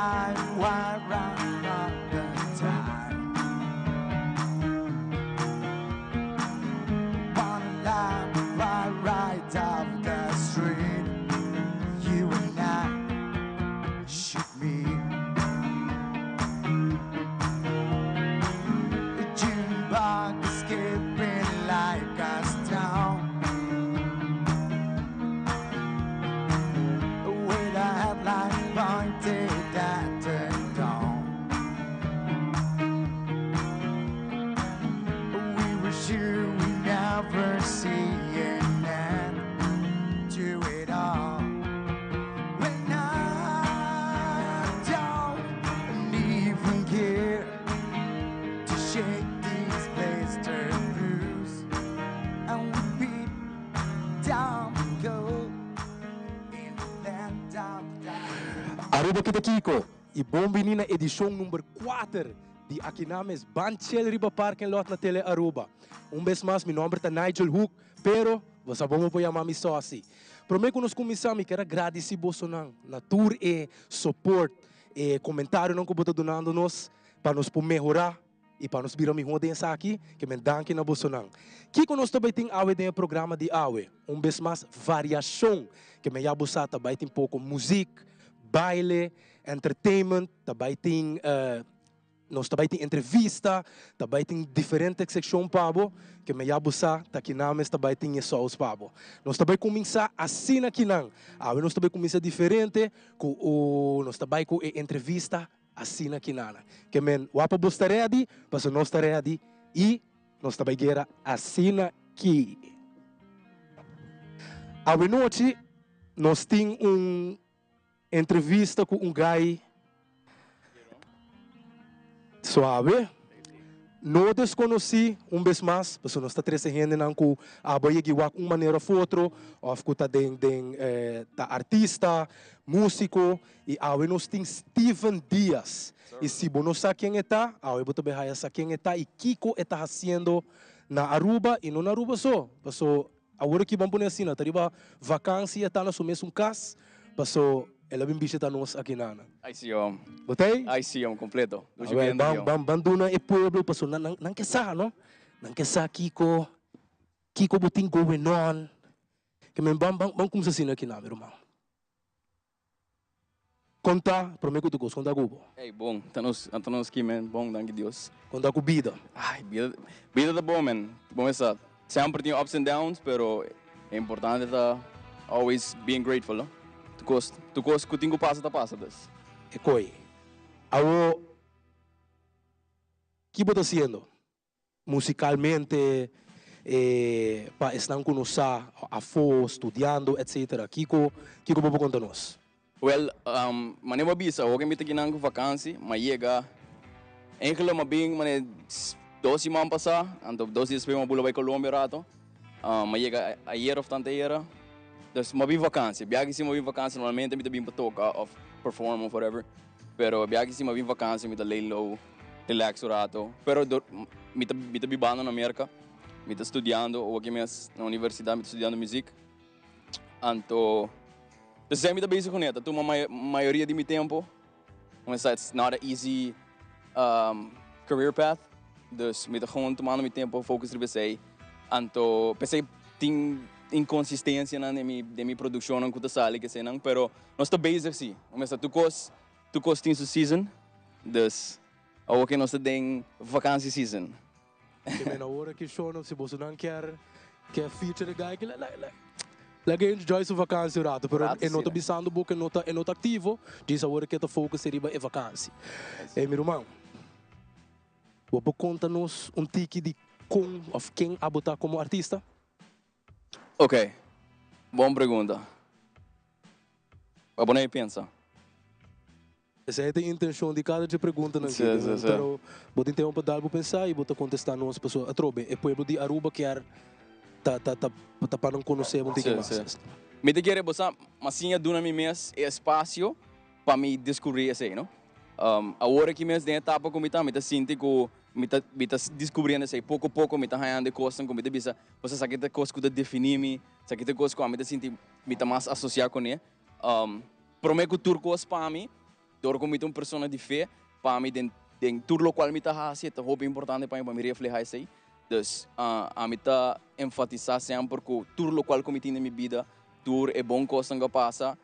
I walk round all the time. One line right off the street. You and I should meet. The jukebox is skipping like a stone. With a headlight pointed at the dawn. We were sure we never see an end to it all. When I don't even care to shake these blistered blues, and we beat down the goal in the land of the Aruba kita Kiko, e bombini na edição número 4 de aqui names Banchel Riba Parkinglot na tele Aruba. Vez mais, meu nome é Nigel Hook, pero você vamos apoiar mami só assim. Prometo que nós começamos, quero agradecer você na tour e support e comentário não que você donando nos para nos melhorar e para nos virar melhor dentro aqui, que me danke na você não. Kiko nós também tem awe dentro programa de awe, vez mais variação que me já buscar também tem pouco música, baile, entertainment, também tem nós também tem entrevista, também tem diferentes secções pabo, que me abusa, tá aqui names também tem só os pabo. Nós também começar assim aqui não, nós também começar diferente, com o nós também com entrevista assim aqui não. Que men, wapa bus tá ready, passo nós tá ready e nós também guerra assim aqui. A noite nós tem entrevista com guy suave. Não desconheci vez mais, porque nós está trazendo não com a boia que maneira foto, ou que tá tá artista, músico e nós tem Steven Dias. E se você não sabe quem está, você também sabe quem está e Kiko está fazendo na Aruba e não na Aruba só. Porque agora que vamos assim, tá riba vacância está na sua mesma casa, porque ela vem visitar nós aqui na. Ai sim, Botei? ai sim, completo. Banduna e pueblo, paso nang kesa, no? Nang kesa Kiko buting going on. Kami bang kung sa sino kinami, Romang. Conta, prometo tu gos, conta gubo. Ei, bom, tanos aqui, man, bom, danke Deus. Conta com vida. Ai, vida tá bom, man. Bom essa. Sempre tem ups and downs, pero é importante tá always being grateful, no? Tu gosto que tingo passa, tá passa, das. E koi. Awo, que você haciendo? Musicalmente, para estar com a fo, estudando, etc. Kiko vou contar-nos. Well, manema bisa, okay mita ginang ko vakansi, mayega. Enkelo mabing mane 12 semanas pasa, anto 12 dias depois mabula vai Colômbia rato. Mayega a year of tanta era. Dus mabi vakansi, biagi si mabi vakansi normalmente mita bim patoka of perform or whatever. Pero biagi si mabi vakansi mita lay low, relax rato. Pero mita bibano na América, mita estudiando, ou aqui mesmo na universidade mita estudiando música. Anto dus I'm bezig com isso. A maioria do meu tempo, it's not an easy career path. Dus met gewoon tomando meu tempo focus er bij. Anto pensei tem inconsistência na minha produção não custa sali que sei não, pero nós está bezig sim. Mas tu cos tem sua season. Dus ou que nós tem vakansie season. Que na hora que show não se você não quer feature guy que lagi enjoy sua vacância rato, pero é nota bisando book é nota ativo, diz agora que tá focus seria é vacância. Meu irmão, vou contar-nos tique de of quem abutar como artista? Ok, boa pergunta. A boné pensa. Essa é a intenção de cada pergunta não sim. Pero vou ter tempo para dar para pensar e vou contestar nos pessoas. A trobe, é povo de Aruba que tá para não conhecer muito mais. Me te quero botar, mas sim, dona mim mês é espaço para me descobrir esse, não? A hora que mês dentro etapa como me sinto que me tá descobrindo esse pouco a pouco me tá ganhando coisas como me bisa você sabe que coisas que definir me sabe que coisas que me tá sinto me tá mais associado com ele prometo tur coisas para mim door ko mito persona de fé, para mim den tudo lo qual me tá hasi, tá roupa importante para mim refletir isso aí. Dus a mim tá enfatizar sempre que tudo lo qual cometi na minha vida, tudo é bom coisa que passa,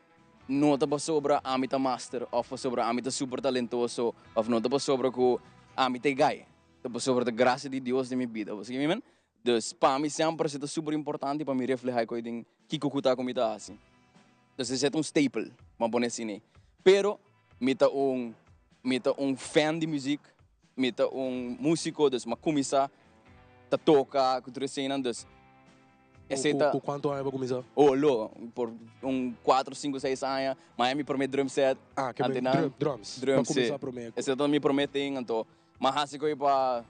não tá sobre a mim tá master, ou sobre a mim tá super talentoso, ou não tá sobre que a mim tá gay, tá sobre a graça de Deus na minha vida, você me entende? Dus para mim sempre é super importante para mim refletir coisa que kukuta ko mita assim. Dus esse é staple, mas bom assim. Pero mita fan de música, mita músico, dus mas começar a tocar, que tu recém, dus esse tá. Quanto ano vai começar? Oh, lo, por 4, 5, 6 anos, Miami promete drum set. Que drums. Drum set. Começar primeiro. Esse tá me prometendo, então, mas assim que para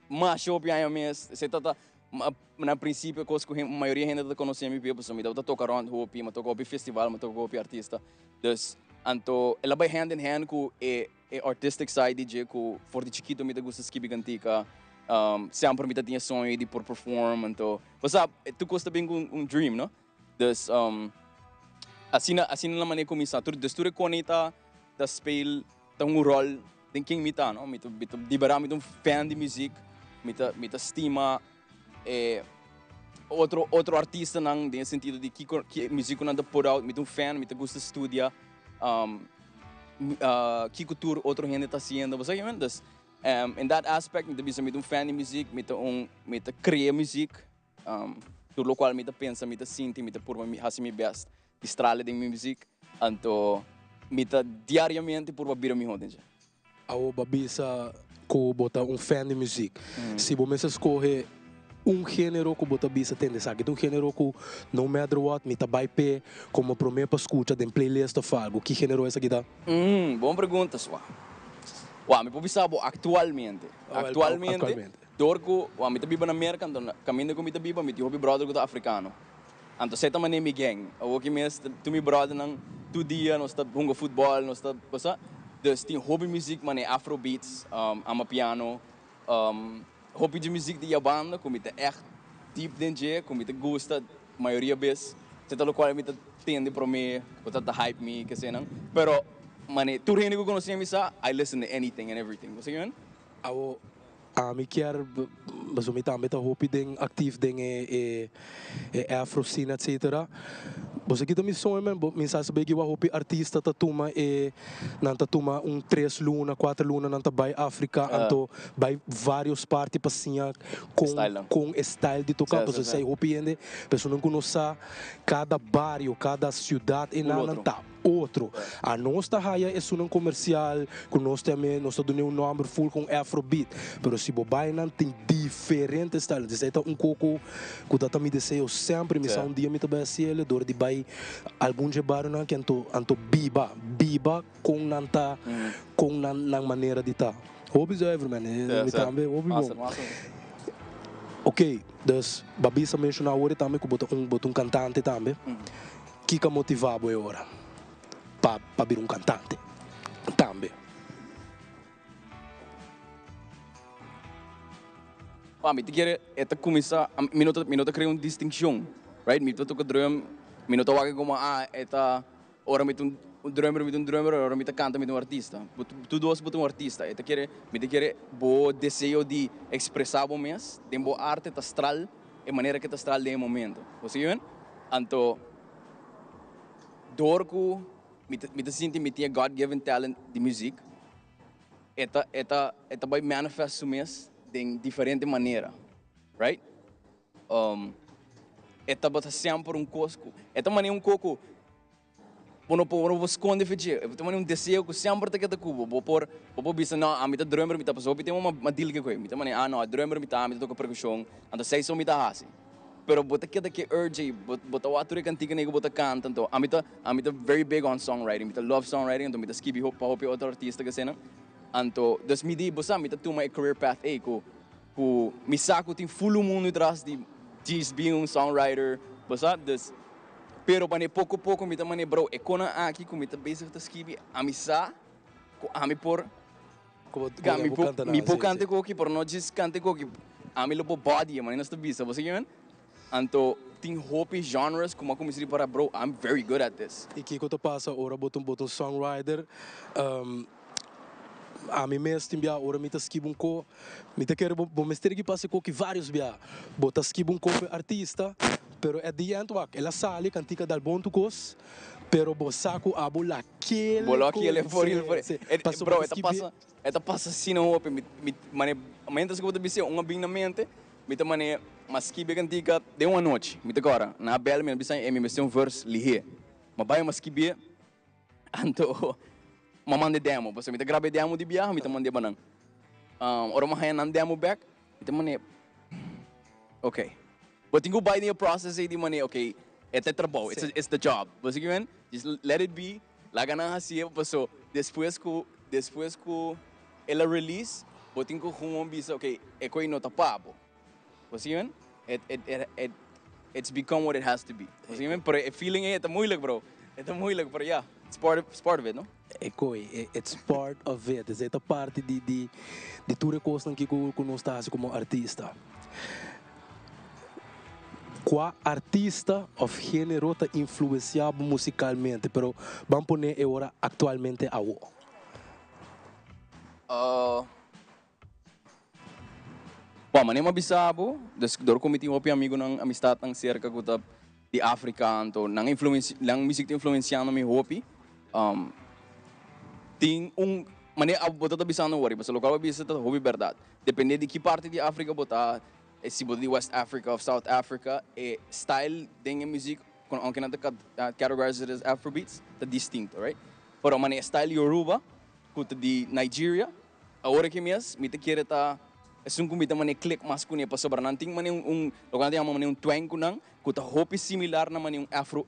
mais show piano mesmo, esse tá na princípio coisa que a maioria da gente conhece a minha pessoa, me dá tocar around hopi, me tocar hopi festival, me tocar hopi artista. Dus então, ela vai hand in hand com a artistic side de que for de chiquito me gusta skibig antica. Sempre me tinha sonho de por perform, então, você tu gosta bem dream, não? Dus assim na maneira como isso, tu reconhece da spel, da rol, de quem me tá, não? Me liberar me fan de música, me estima outro artista não, no sentido de que música não dá por out, me fan, me gosta estudar, que cultura outro gente está fazendo, você entende? Dus in that aspect, me bisa me fan de música, me cria música, tudo o qual me pensa, me sente, me por me fazer meu best, estrala de minha música, então me diariamente por babir me honte. Ao babisa ko bota fan de música. Se você escolhe gênero que bota bisa tende sabe, gênero que no matter what me vai pé como primeiro para escutar den playlist of algo. Que gênero é essa aqui dá? Boa pergunta, sua. Me pode saber atualmente. Dorco, me tabiba na América, então caminho com me tabiba, me hobby brother que tá africano. Então certa maneira me gang. O que mesmo tu me brother não tu dia nós tá bunga futebol, nós tá passa. Dus tem hobby music, mané afrobeats, amapiano, hobby de música de banda, como te echt deep dentro, como te gosta, maioria vez, certa lo qual me tende para mim, botar te hype me, que sei não. Pero mané, tu rende que conhecia me sa, I listen to anything and everything. Você entende? Me quer, mas me também tá hobby den actief den afro scene etc. Você que também sonha, mas sabe que o hobby artista tá toma não tá toma 3 luna, 4 luna não tá vai África, então vai vários partes passinha com style de tocar, você sei hobby ainda, pessoa não conhece cada bairro, cada cidade e não tá outro. A nossa raia é um comercial, que nós também nós dando um nome full com Afrobeat, mas se bobai não tem diferentes estilos, isso é coco que dá também desejo sempre, me um dia me também assim, dor de bai algum jebar não que anto biba com nanta com na maneira de tá. Hobbies everyman, me também hobby bom. Ok, dus babisa mencionar agora também que botar cantante também. Que motivava agora? Para vir cantante também. Me quer começar, minuto criar uma distinção, right? Minuto que drum, minuto que como ora me drummer, ora me canta me artista. Tudo isso botar artista. Me quer bo desejo de expressar o mês, de boa arte astral, e maneira que astral de momento. Você vê? Então dorco me sinto me tinha God-given talent de música. Eta vai manifestar mês de diferente maneira, right? Eta bota sempre cosco. Eta maneira coco. Não vou esconder fechar. Eta maneira desejo que sempre tá que tá cubo. Vou bisa não, a mim tá drummer, me tá passou, tem uma deal que coi. Me tá maneira não, drummer me tá toca percussão. Então sei só me tá assim. Pero bota que urge, bota o ator cantiga nego bota canta, então a mim tá very big on songwriting, me tá love songwriting, então me tá skip hop para outro artista que cena. Então, das me di bossa me tá tuma a career path ku me saco tem full mundo atrás de just being songwriter, bossa das pero pane pouco me tá mane bro, e kona aqui com me tá basic tá skip a mim sa a mim por me por cante com aqui por não just cante com aqui a mim lo body, mane nesta bisa, você que então tem hopi genres como comecei para bro, I'm very good at this. E que eu passa ora botam songwriter. A mim mesmo tem ora me tá esquiva co, me tá quero bom mestre que passa com que vários bia, bota esquiva co artista, pero at the end ela sale cantica dal bom tu cos, pero bo saco abo la aquele. Bolo aquele for ele. Bro, eta passa assim no hopi, mane, mentas que eu te disse, bem na mente, me tá mane, mas que cantica de uma noite, me tá agora, na bela me bisa me um verse lihe, mas vai mas que bia, anto mamande demo, você me tá grave demo de biar, me tá mande banang. Ora mahaya nan demo back, me tá mane. Okay. But tingo buy the process aí de mane, okay, é trabalho, it's the job. Você que just let it be, laga na hasia, paso depois que ela release, but tingo com bisa, okay, é coi nota papo. Você que it's become what it has to be. Você que pero a feeling é tá moeilijk, bro. É tá moeilijk, pero yeah, it's part of it, no? It's part of it. É parte de tudo que nós estamos como artista. Qual artista ou gênero está influenciado musicalmente, pero vamos poner agora atualmente a o. Bom, mas nem uma bisabo, dor cometi um amigo ng amistad ng cerca ko de África, então lang música influenciando mi hopi. Tem mané bota bisando worry, mas local bisa tá hobby verdade. Depende de que parte de África botar, se botar de West Africa ou South Africa, style dengue música, quando que nada categorize as Afrobeats, tá distinto, right? Pero mané style Yoruba, kuta de Nigeria, a hora que me te quer tá sung kumita man click mas kunya pa sobra nanting man lokan tiang man twang kunang kuta hopi similar na man Afro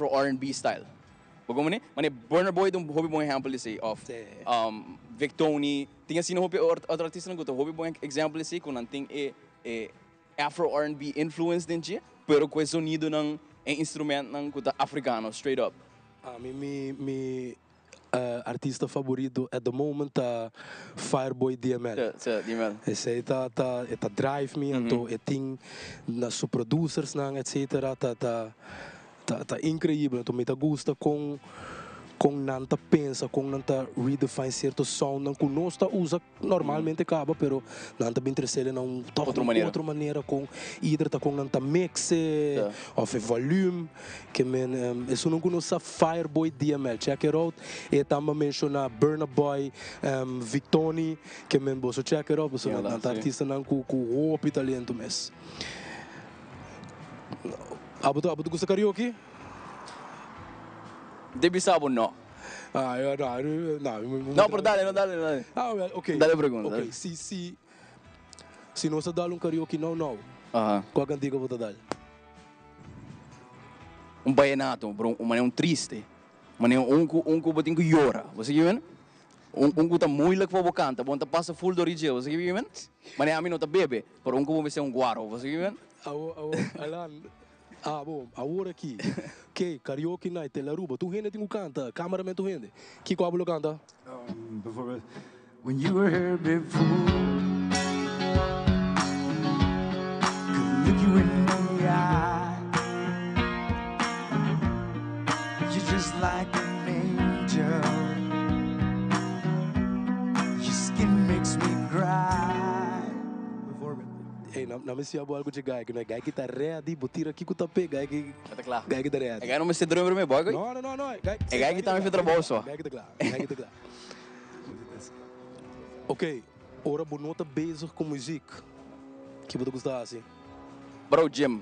R&B style. Bago man Burna Boy dong hopi mo example say of Victoni tinga sino hopi otro artista ng kuta hopi mo example say kung nanting Afro R&B influence din siya pero com sonido ng instrument ng kuta africano straight up. Mi artista favorito at the moment Fireboy DML. DML. Esse tá drive me então tem nas su producers nang etc. tá incrível então me tá gosta com nanta pensa com nanta redefine certo sound não nós tá usa normalmente acaba pero nanta bem terceira não outra maneira com either tá com nanta mix ou volume que men isso não conhece Fireboy DML check it out e também menciona Burna Boy Victoni que men boso check it out boso nanta artista não com hope talento mes abuto gusta karaoke. Debi sabo no. Não, pero dale. Well, okay. Dale pergunta. Okay, se nós dá karaoke não. Qual cantiga vou dar? Vallenato, bro, triste. Que boting que llora. Você viu, que tá moeilijk para cantar, bom tá passa full do original, você viu, mas a mim não tá bebe, pero que vou ser guaro, você viu? Alan, bom, agora aqui, que karaoke night, ela ruba, tu rende tem canta, cameraman tu rende, que qual bolo canta? Before, when you were here before, could look you in the eye, you're just like an angel, your skin makes me cry. Ei, não me siya algo de gai, que não é gai que tá ready, botira aqui que tá pega, gai que tá ready. Gai não me se drone meu boy. Não, Gai que tá me fez trabalho só. Gai que tá claro. Ok, ora bonota bezig com música. Que você gosta assim? Bro, Jim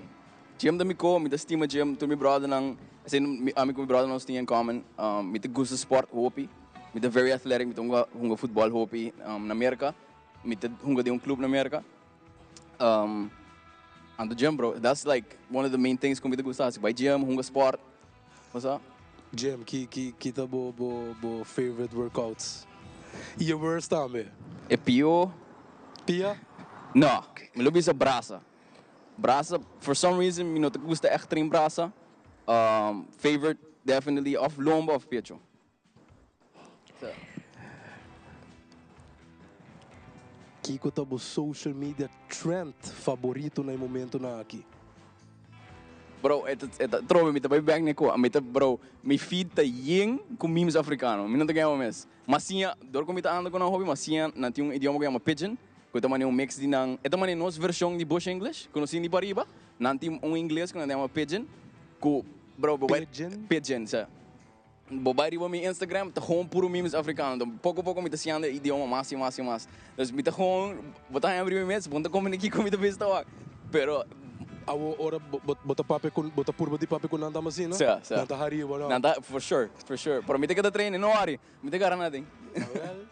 da me da estima Jim, tu me brother nang, assim, amigo me brother nós tinha em common, me te gusta sport hopi, me te very athletic, me te hunga futebol hopi na América, me te hunga de club na América. And the gym, bro, that's like one of the main things que me gusta assim. Vai gym, hunga sport. What's up? Gym, que tá bo favorite workouts. E your worst também? É pio? Pia? Não, me lubi sa braça. Braça, for some reason, me não te gusta echt trim braça. Favorite, definitely, of lomba of pecho. Kiko tá bo social media trend favorito no momento na aqui? Bro, trove, mita bay back neko. Mita, bro, mi feed ta yeng com memes africano. Mi não te ganho mes. Masinha, dor ko mita ando ko na hobby, masinha, nanti um idioma ko yama pidgin. Ko tamani um mix din ng, ito man nos versyon di Bush English, kuno sini pariba. Nanti um inglês ko na yama pidgin. Ko, bro, bobay, pidgin, sa. Bobay riba mi Instagram, ta gewoon puro memes africano. Dan pouco mita siya idioma mas. Dus mita gewoon, botang abri mi mes, punta komuniki ko mita besta wak. Pero Awo ora bota purba di pape kun nanta masina. Sa. Nanta hari wala. Nanta for sure. Pero mita kada trein no ari, mita gara natin. Well,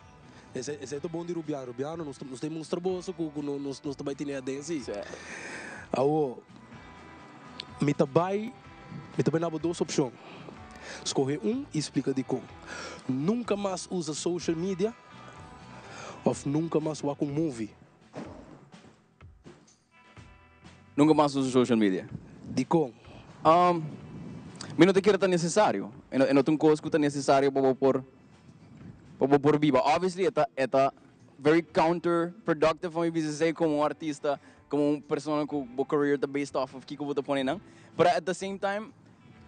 esse é o bom de Rubiano, nós temos um trabalho com nós também tem a densi. Awo, mita vai na duas opções. Escolhe e explica de como. Nunca mais usa social media ou nunca mais vai com movie. Nunca mais uso social media. De como? Mi não te quero tão necessário. Eu não tenho coisa que é necessário para por viva. Obviously, é very counterproductive para mim dizer como artista, como pessoa com a career based off of que eu vou te pôr não. But at the same time,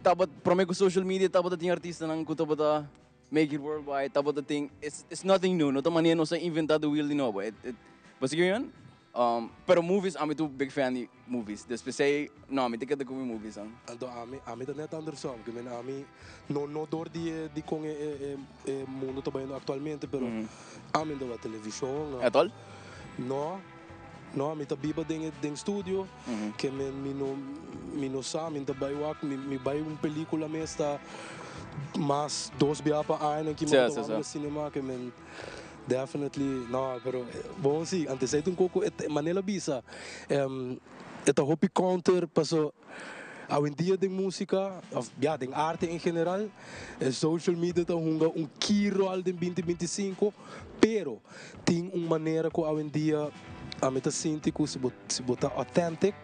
para mim com social media, tem artista não que eu make it worldwide, it's nothing new. Não tem maneira não se inventar do wheel de novo. Você quer ver? Pero movies, I'm a big fan of movies. Dus per se, no, I'm ticket de movies. Então, ami tá net andersom, que men ami no dor de com mundo trabalhando atualmente, pero ami da televisão. É tal? No, ami tá biba deng studio, que men mino sa, min tá baywak, mi bay película mesta, mas dos biapa ano que mo tá cinema que men definitely, no, pero bom sim, antes aí um pouco manela bisa, hobby counter passou ao em dia de música, ja, de arte em geral, social media tá key role de 2025, pero tem maneira que ao em dia a meta sinti que se botar authentic,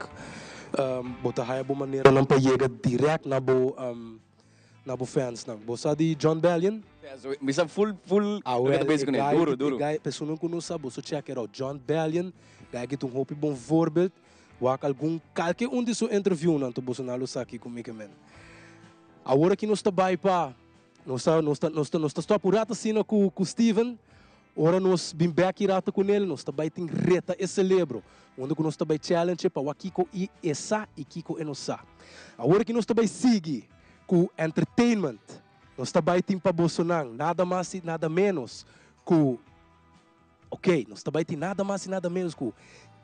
botar haya boa maneira não para chegar direct na bo fans não. Você de John Bellion? Bisa full database ko na duro. Pessoa que não sabe, você check it out. John Bellion, guy que tem bom voorbeeld. Wak qualquer de sua interview não, tu você não lo sabe comigo man. Agora que nós está bem pa, nós está apurado assim com Steven. Ora nós bem back irata com ele, nós está bem tem reta e celebro. Onde nós está bem challenge para Wakiko e essa e Kiko e nossa. Agora que nós está bem seguir com entertainment. Nós também temos para Bolsonaro, nada mais e nada menos que, nós também temos nada mais e nada menos que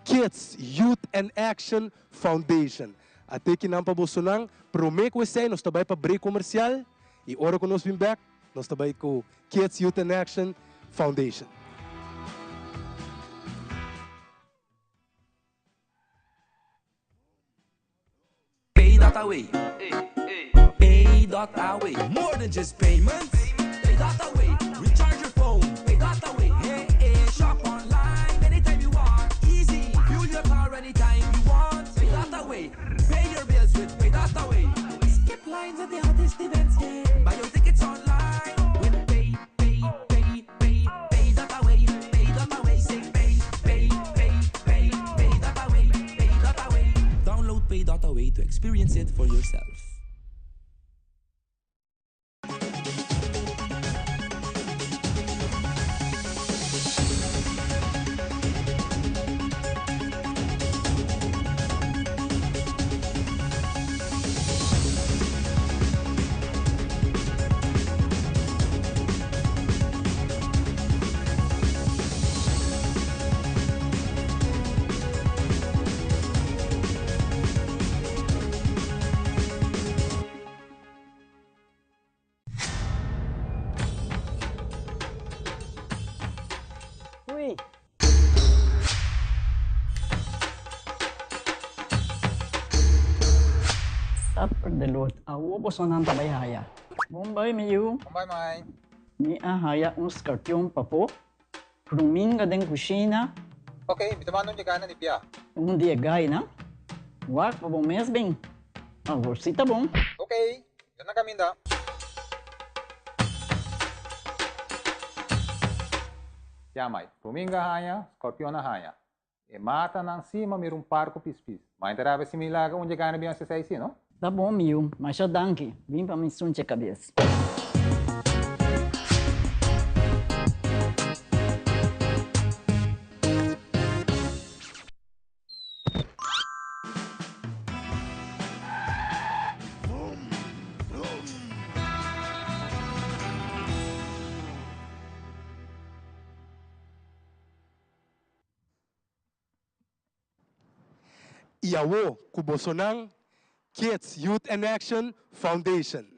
Kids Youth and Action Foundation. Até que não para Bolsonaro, prometo que nós também para break comercial e hora que nós vim back, nós também com Kids Youth and Action Foundation. Pay that away. Pay that away. More than just payments. Pay that away. Recharge your phone. Pay that away. Hey, shop online anytime you want. Easy. Fuel your car anytime you want. Pay that away. Pay your bills with Pay that away. Skip lines at the hottest events. Yeah. Buy your tickets online with Pay that away. Pay that away. Say pay that away. Pay that away. Download Pay that away to experience it for yourself. Uy. Stop for the Lord. Awo po so nang tabayhaya. Bombay miyu. Bye, Mai. Ni ahaya un scorpion papo. Ruminga den kusina. Okay, bitaman niya kanan ni Pia. Un dia gay na. Wak pa bom mes bem. Agora si tá bom. Okay, yan na kami da. Ya, Mai. Ruminga haya, Scorpion na haya. E mata ng sima mirong parko pispis. Mai taraba si Milaga unja kanan biyan sa saisi, no? Tá bom, Mil, mas já danke. Vim para me sunte a cabeça. Iawo, Kubosonang, Kids Youth and Action Foundation.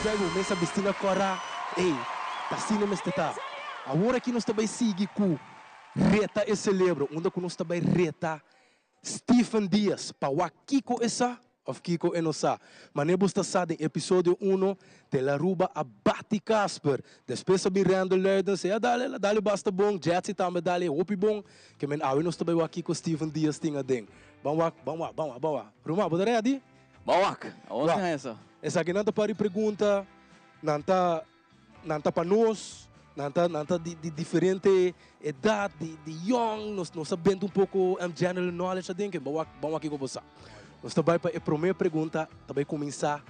breve, mesa bestina cora. Ei, tá sino mes teta. Agora que nós também sigue com reta e celebro, onde que nós também reta Stephen Dias, para o Kiko essa, of Kiko enosa. Mas nebus está em episódio 1, de la ruba a Bati Casper. Depois sabi Randall Leiden, se dale basta bom, Jetsi também dale, opi bom, que men awi nós também o Kiko Stephen Dias tinha ding. Vamos. Ruma, bota ready? Bawak, awas Wak. nga essa. Essa aqui não para pergunta, não para nós, não de diferente idade, de young, nós sabendo pouco general knowledge, eu digo, vamos aqui com você. Nós também para a primeira pergunta, também começar,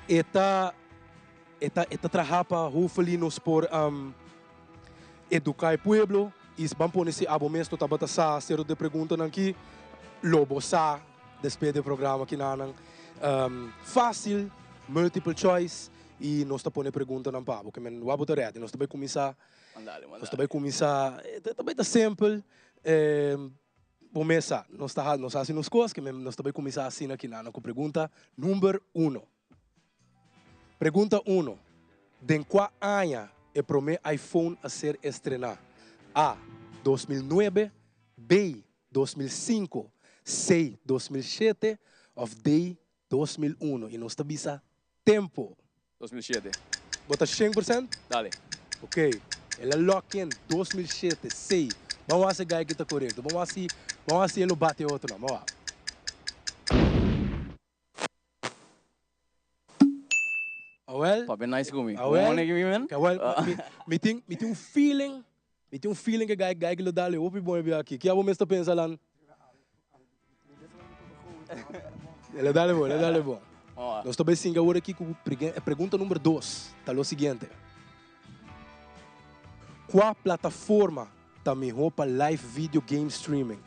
eta trabalha para hopefully nos por educar o pueblo, e vamos pôr nesse abomesto, tá bata sa, ser de pergunta aqui, lobo sa, depois do programa aqui não fácil, multiple choice e nós estamos pondo pergunta não pá, porque men wabo ready, nós também começar, nós também começar, também tá simple, começar, nós assim nos coisas que nós também começar assim aqui na com pergunta número 1. Pergunta 1. De qual ano é o primeiro iPhone a ser estrenado? A. 2009, B. 2005, C. 2007 ou D. 2001 e nós estamos tempo. 2007. Bota 100%? Dale. Ok. Ela lock in 2007, C. Vamos ver se a que está correto. Vamos ver se ele bate outro. Vamos lá. Well, Papi nice comigo. well, Vamos aqui, man. me tem um feeling que gai que lo dale opi bom aqui. Que abo mesmo pensa lá. Ele dale bom. Nós também sim agora aqui com a pergunta número 2. Tá o seguinte. Qual plataforma tá melhor para live video game streaming?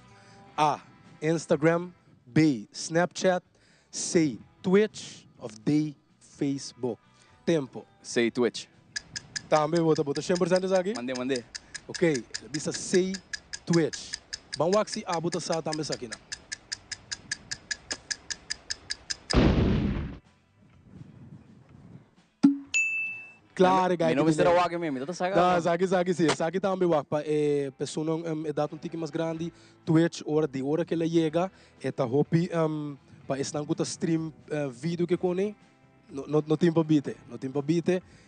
A. Instagram, B. Snapchat, C. Twitch ou D. Facebook. Tempo. Say Twitch. Também bota 100% aqui? Mande. Ok, bisa C. Twitch. Vamos ver se a bota sa também aqui não. Claro, guys. Não me será o águia mesmo, tá sagado. Zagi, sim. Zagi também o para pessoa é dado tique mais grande, Twitch, de hora que ela chega, tá hopi para estar com stream vídeo que cone, no tempo bite,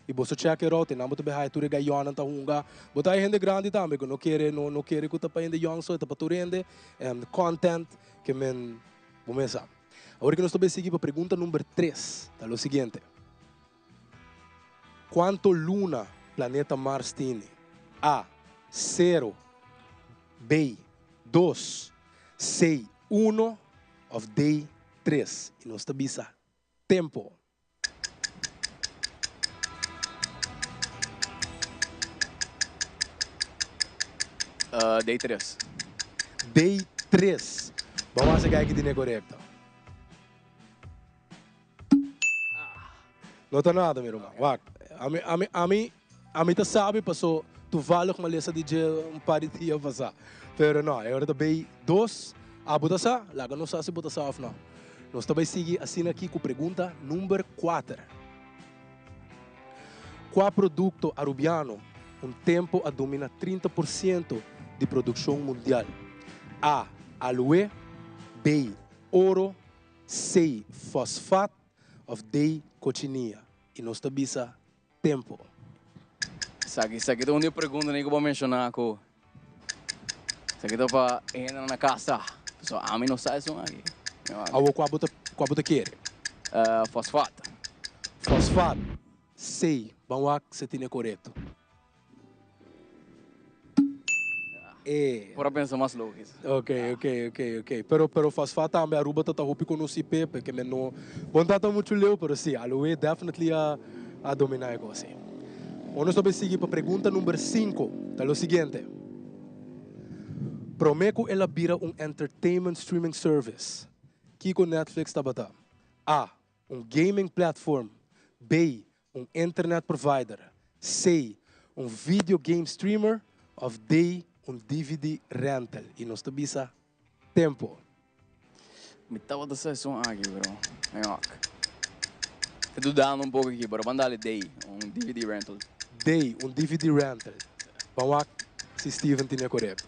e você check it out, não botar behind tu rega yon anta hunga, botar aí gente grande também, que não quer que tá para ainda young so, tá para tu rende content que men, vamos começar. Agora que nós estamos seguindo para pergunta número 3, tá o seguinte. Quanto luna planeta Mars tem? A. 0. B. 2. C. 1. Ou D. 3. E nós estamos tempo. Day 3. Day 3. Vamos ver se é correto. Não está nada, meu irmão. A mim tá sabe, passou, tu vale com uma lesa de par de dias passar. Pero não, é hora também 2, a botar sa, lá não sabe se botar sa ou não. Nós também seguimos assim aqui com pergunta número 4. Qual produto arubiano tempo a domina 30% de produção mundial? A. Aloe, B. Ouro, C. Fosfato ou D. Cochinia. E nós estamos tempo. Isso aqui é onde eu pergunto, nem que eu vou mencionar aqui. Isso aqui é para ir na casa. Só a mim não sai isso aqui. Qual bota quer? Fosfato. Fosfato. C. Vamos lá que você tem correto. Para pensar mais louco isso. Ok. Pero fosfato também a ruba tá roupa com o CP, porque não bom tá muito leu, pero sim, aloe definitely a dominar igual assim. Nós vamos seguir para a pergunta número 5. Tá o seguinte. Promeco ela vira entertainment streaming service. Kiko Netflix tá bata. A. Gaming platform. B. Internet provider. C. Video game streamer. Ou D. DVD rental. E nós estamos tempo. Me estava dessa som aqui, bro. Estou dando pouco aqui, para mandar-lhe day, DVD rental. Day, DVD rental. Vamos lá se Steven tinha correto.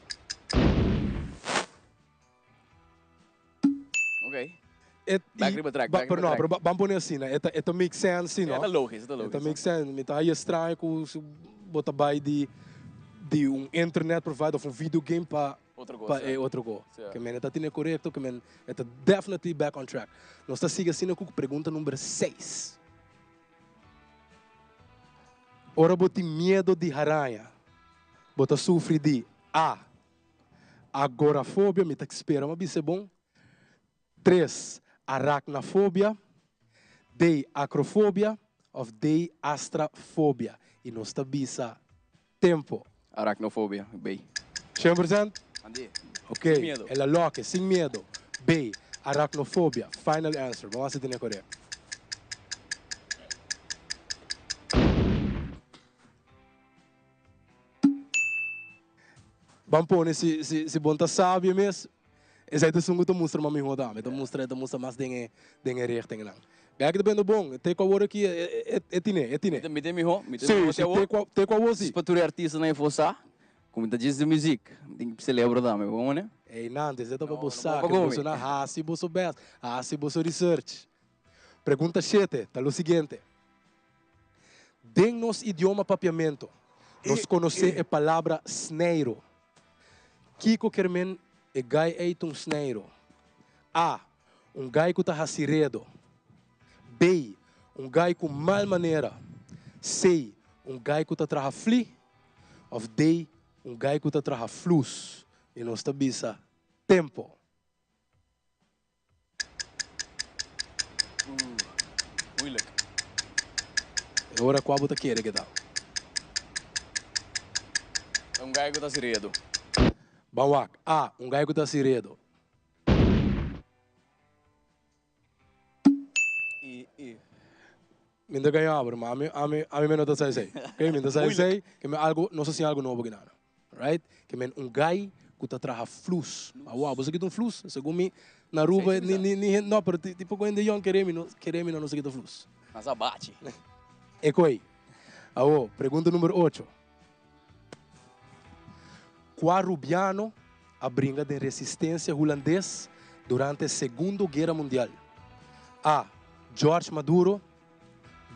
Ok. Back riba track, Pero não, vamos pôr assim, né? Ito make sense, não? Está lógico, está Ito lógico. make sense. Me tá aí estranho que se botar by de internet provider of videogame para Outra coisa. outra coisa. Certo. Que men, tinha correto, que men, definitely back on track. Nós está seguindo assim com pergunta número 6. Ora, bota medo de aranha. Bota sofre de A. Agorafobia, me tá espera, mas isso é bom. 3. Aracnofobia. D. Acrofobia. Of D. Astrafobia. E nós está bisa tempo. Aracnofobia, bem. 100%? Andi. Ok. Sem medo. Ela loque, sem medo. B. Aracnofobia. Final answer. Vamos ver se tem correto. Vamos pôr se bom tá sábio mesmo. Esse aí tá sungo tá mostra mami roda, tá mostra mais den recht não. Gaya que tá bem bom. Tem qual hora aqui é tine. Me tem mijo, Sim, tem qual você. para tu artista na fossa, como tá dizendo de música, tem que celebrar também, vamos né? Ei, não, você tá para boçar, não que vou você na hasi, você best, hasi, você research. Pergunta 7, tá o seguinte. Den-nos idioma papiamento. Nós conhece a palavra sneiro. Kiko Kermen é gai eitum sneiro. A. Gai que tá hasiredo. B. Gai com mal maneira. C. Gai que tá traha fli. Of D. Gai que tá traha flus. E nós tá bisa tempo. Moeilijk. Agora qual você quer que tal? Gaya que tá seriado. Vamos lá. A. Gai que tá hasiredo. Minda ganhava, mas a mim não tá sei. Ok, minda sei que me algo, não sei se algo novo que nada. Right? Que men gai que tá traha flus. Ah, uau, você que tem flus? Segundo mim, na rua não, pero tipo quando eu queremos não sei que tem flus. Mas abate. É coi. Ah, pergunta número 8. Qual rubiano abriga de resistência holandês durante a Segunda Guerra Mundial? A. George Maduro.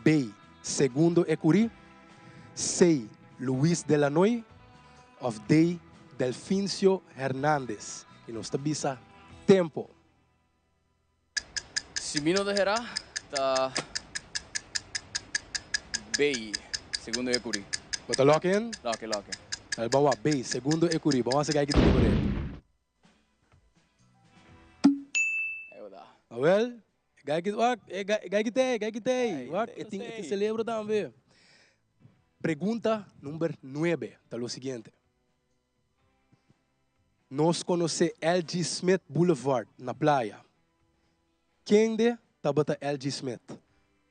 B. Segundo Ecuri. C. Luis Delanoy. Of D. Delfincio Hernández. E nós bisa tempo. Se mino de Herá, tá bem, segundo eu curi. Bota lock in. Loque. Vamos lá, B. Segundo Ecuri. Vamos ver que tem correto. Aí dá. Well, gai que tem. É que celebra também. Pergunta número 9. Tá o seguinte. Nós conhecemos L.G. Smith Boulevard na praia. Quem de tabata L.G. Smith?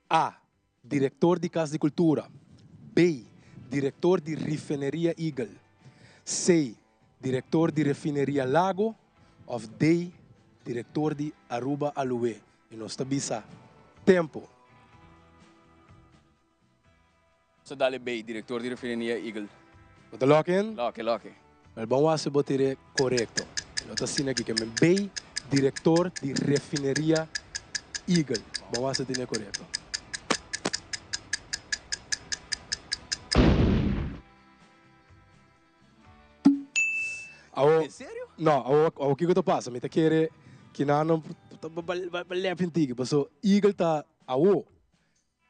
A. Diretor de Casa de Cultura. B. Diretor de Refineria Eagle. C. Diretor de Refineria Lago. Of D. Diretor de Aruba Alué. E nós bisa tempo. So dale bem, diretor de refineria Eagle. Bota lock in. Loque. Vamos a se botar correto. Eu estou assinando aqui que é B. Diretor de Refineria Eagle. Vamos a se ter correto. Sério? Não, o que eu passa? Me tá querer que não vai pintiga. Porque Eagle tá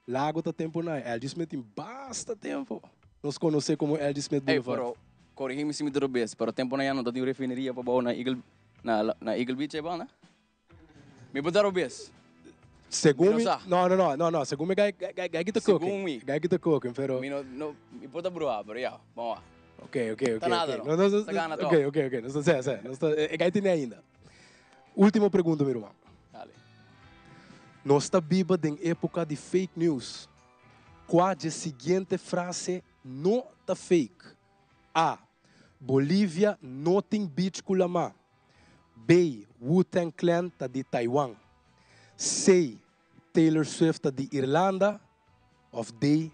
lago tá tempo na L.G. Smith tem basta tempo. Nós conhecemos como L.G. Smith Boulevard. Pero corrigime se me derrubes, pero tempo na yan, não tem refineria para bawa na Eagle Beach, é bom, né? Me botar rubes. Segundo me, Minosa. não, segundo me gai kita cooking. Segundo me. Gai kita cooking, pero Me bota broa, pero ya, vamos lá. Ok. Tá nada, não. Não, Tá ganhando, ok. Não sei. Gai tem ainda. Última pergunta, meu irmão. Dale. Nós está viva em época de fake news. Qual a seguinte frase não está fake? A. Bolívia não tem beach kulama. B. Wu-Tang Clan está de Taiwan. C. Taylor Swift tá di Irlanda of de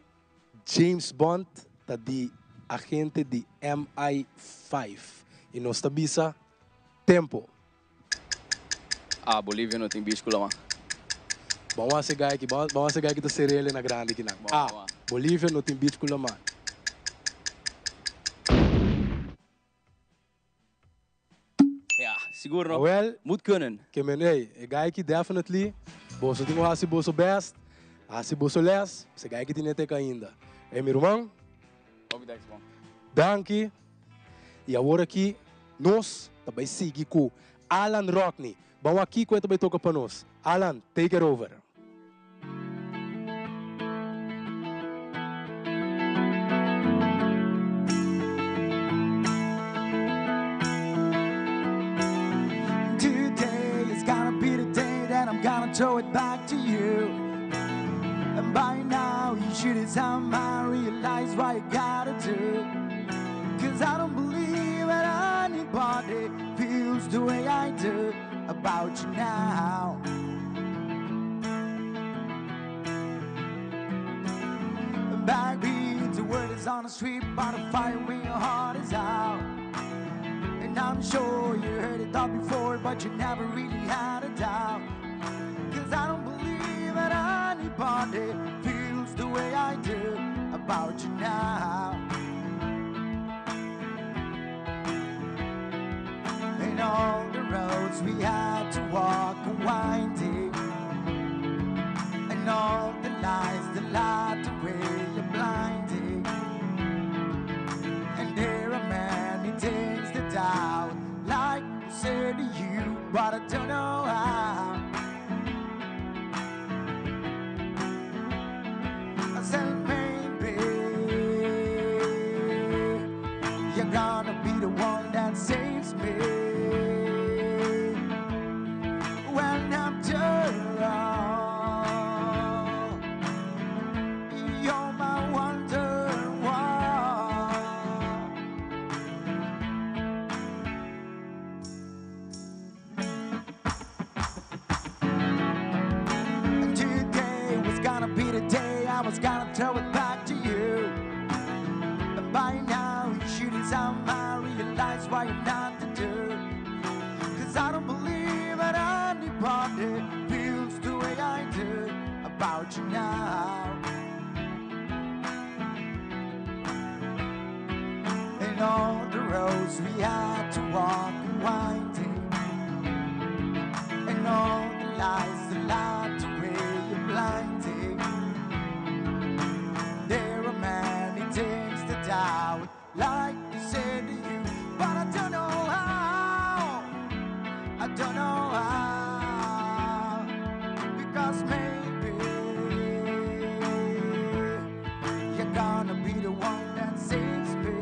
James Bond tá di agente di MI5. E nós tá bisa tempo. Ah, Bolívia não tem bicho lá, Vamos a chegar aqui tá serele na grande aqui não. Vamos. Bolívia não tem bicho com man. Ja, seguro não? Well, Moet kunnen. que men hey, a guy que definitely boso tingo hasi boso best, hasi boso less, se guy que tinha ainda. Hey, meu irmão, Obrigado, bom. danke. E agora aqui nós também seguir com Alan Rockney. Vamos aqui com também toca para nós. Alan, take it over. Today is gonna be the day that I'm gonna throw it back to you. And by now you should have somehow realized what you gotta do. Cause I don't believe that anybody feels the way I do about you now. Backbeat, the word is on the street, by the fire when your heart is out. And I'm sure you heard it all before, but you never really had a doubt. Cause I don't believe that anybody feels the way I do about you now. And all the roads we had to walk are winding, and all the lies that lied the way you're blinding. And there are many things that I would like to say to you, but I don't know how. I said maybe you're gonna be the one that saves me. When after all, you're my wonderwall. And today was gonna be the day I was gonna throw it back to you. And by now you should have somehow realized what you're not to do. Cause I don't believe that anybody feels the way I do about you now. And all the roads we had to walk and winding, and all the lies that lied to where you're blinding. There are many things that I would like to say to you, but I don't know how. I don't know how, because maybe you're gonna be the one that saves me.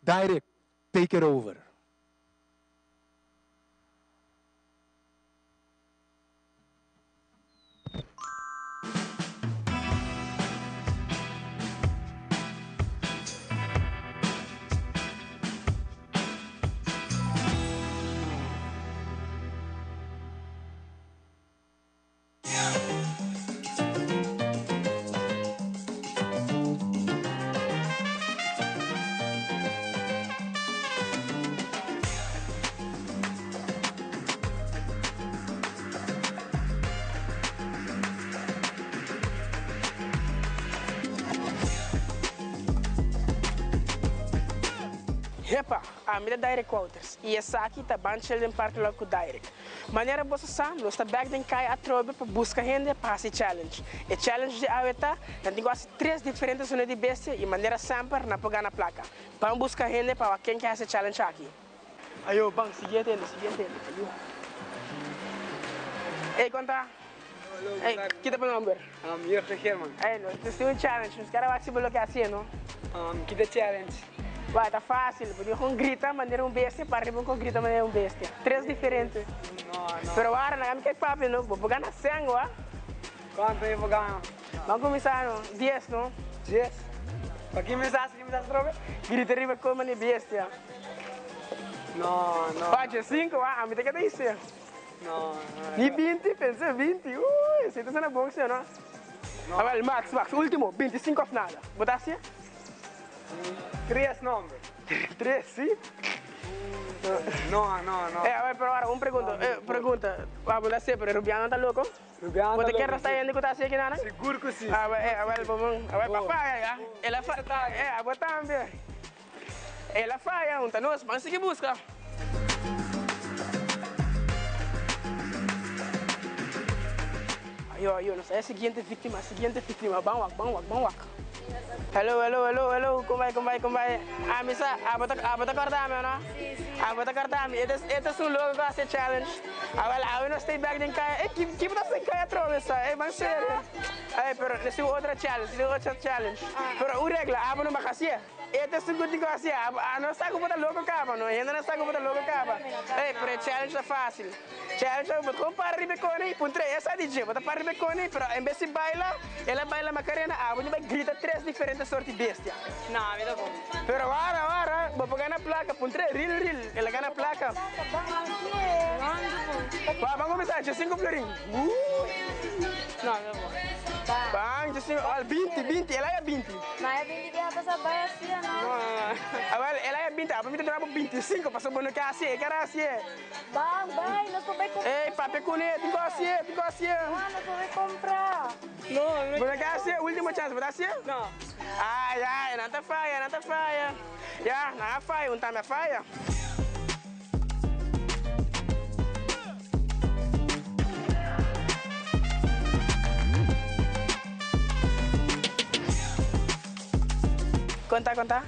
Direct, take it over. Epa, a minha direct quarters. E essa aqui tá bem cheio de Parkinglot com direct. Maneira você sabe, nós tá back de cai a trobe para buscar gente para esse challenge. E challenge de aveta, nós temos quase 3 diferentes zonas de bestia e maneira sempre na pegar na placa. Vamos buscar gente para quem quer esse challenge aqui. Aí, bang, seguinte ele. Ei, conta. Ei, kita pelo número. Eu sei que, mano. Ei, nós temos um challenge, os caras vão se bloquear assim, não? Que é challenge. Vai, tá fácil, porque com grita maneira um bestia, para arriba com grita maneira um bestia. 3 diferentes. Não. Pero agora, não é que papo, não? Vou pegar na sangue, ó. Quanto eu vou ganhar? Vamos começar, não? 10, não? 10. Para que me dá troca? Grita arriba com maneira bestia. Não. Pode, 5, a mim tem que descer. Não. E 20, pensei 20. Esse tá sendo bom, não? Agora, Max, último, 25 of nada. Botar assim? 3 números. 3, sim? Não. Pero agora, uma pergunta. Vamos dar sempre, Rubiano tá louco? Você quer estar indo com você aqui, não? Seguro que sim. Papai, ela faz. Vou também. Ela faz, tá nós, mas que busca. Aí, não sei, a seguinte vítima. Vamos lá. Hello, como vai? Misa, abota cortar meu, não? Sim. Abota cortar meu. Este é um logo que esse challenge. Agora, não stay back de caia. Que você sem caia troca, é bem sério. Pero nesse outra challenge. Pero o regra, não vai fazer. Este é um good assim. Não está com o logo capa, não? Ainda não está com o logo capa. Pero challenge é fácil. Challenge é botar para ribecone, puntre essa DJ, botar para ribecone, pero em vez de baila, ela baila macarena, você vai grita 3 diferentes sortes de bestia. Não, me dá bom. Pero agora, vou pegar na placa, puntre real, ela ganha na placa. Vamos começar, já 5 florinhos. Não, me dá bom. Bang, já 5, 20, ela é 20. Mas é 20 de rata essa baia assim, não. Agora, ela é 20, a mim tem 25, passou bom no que assim, que era assim. Vai, nós vamos comprar. Ei, papai, com ele, tem que assim. Nós vamos comprar. Não. Vou pegar assim, última chance, vou dar assim? Não. Ai, não tá falha. Já, não falha, não tá me falha. Conta.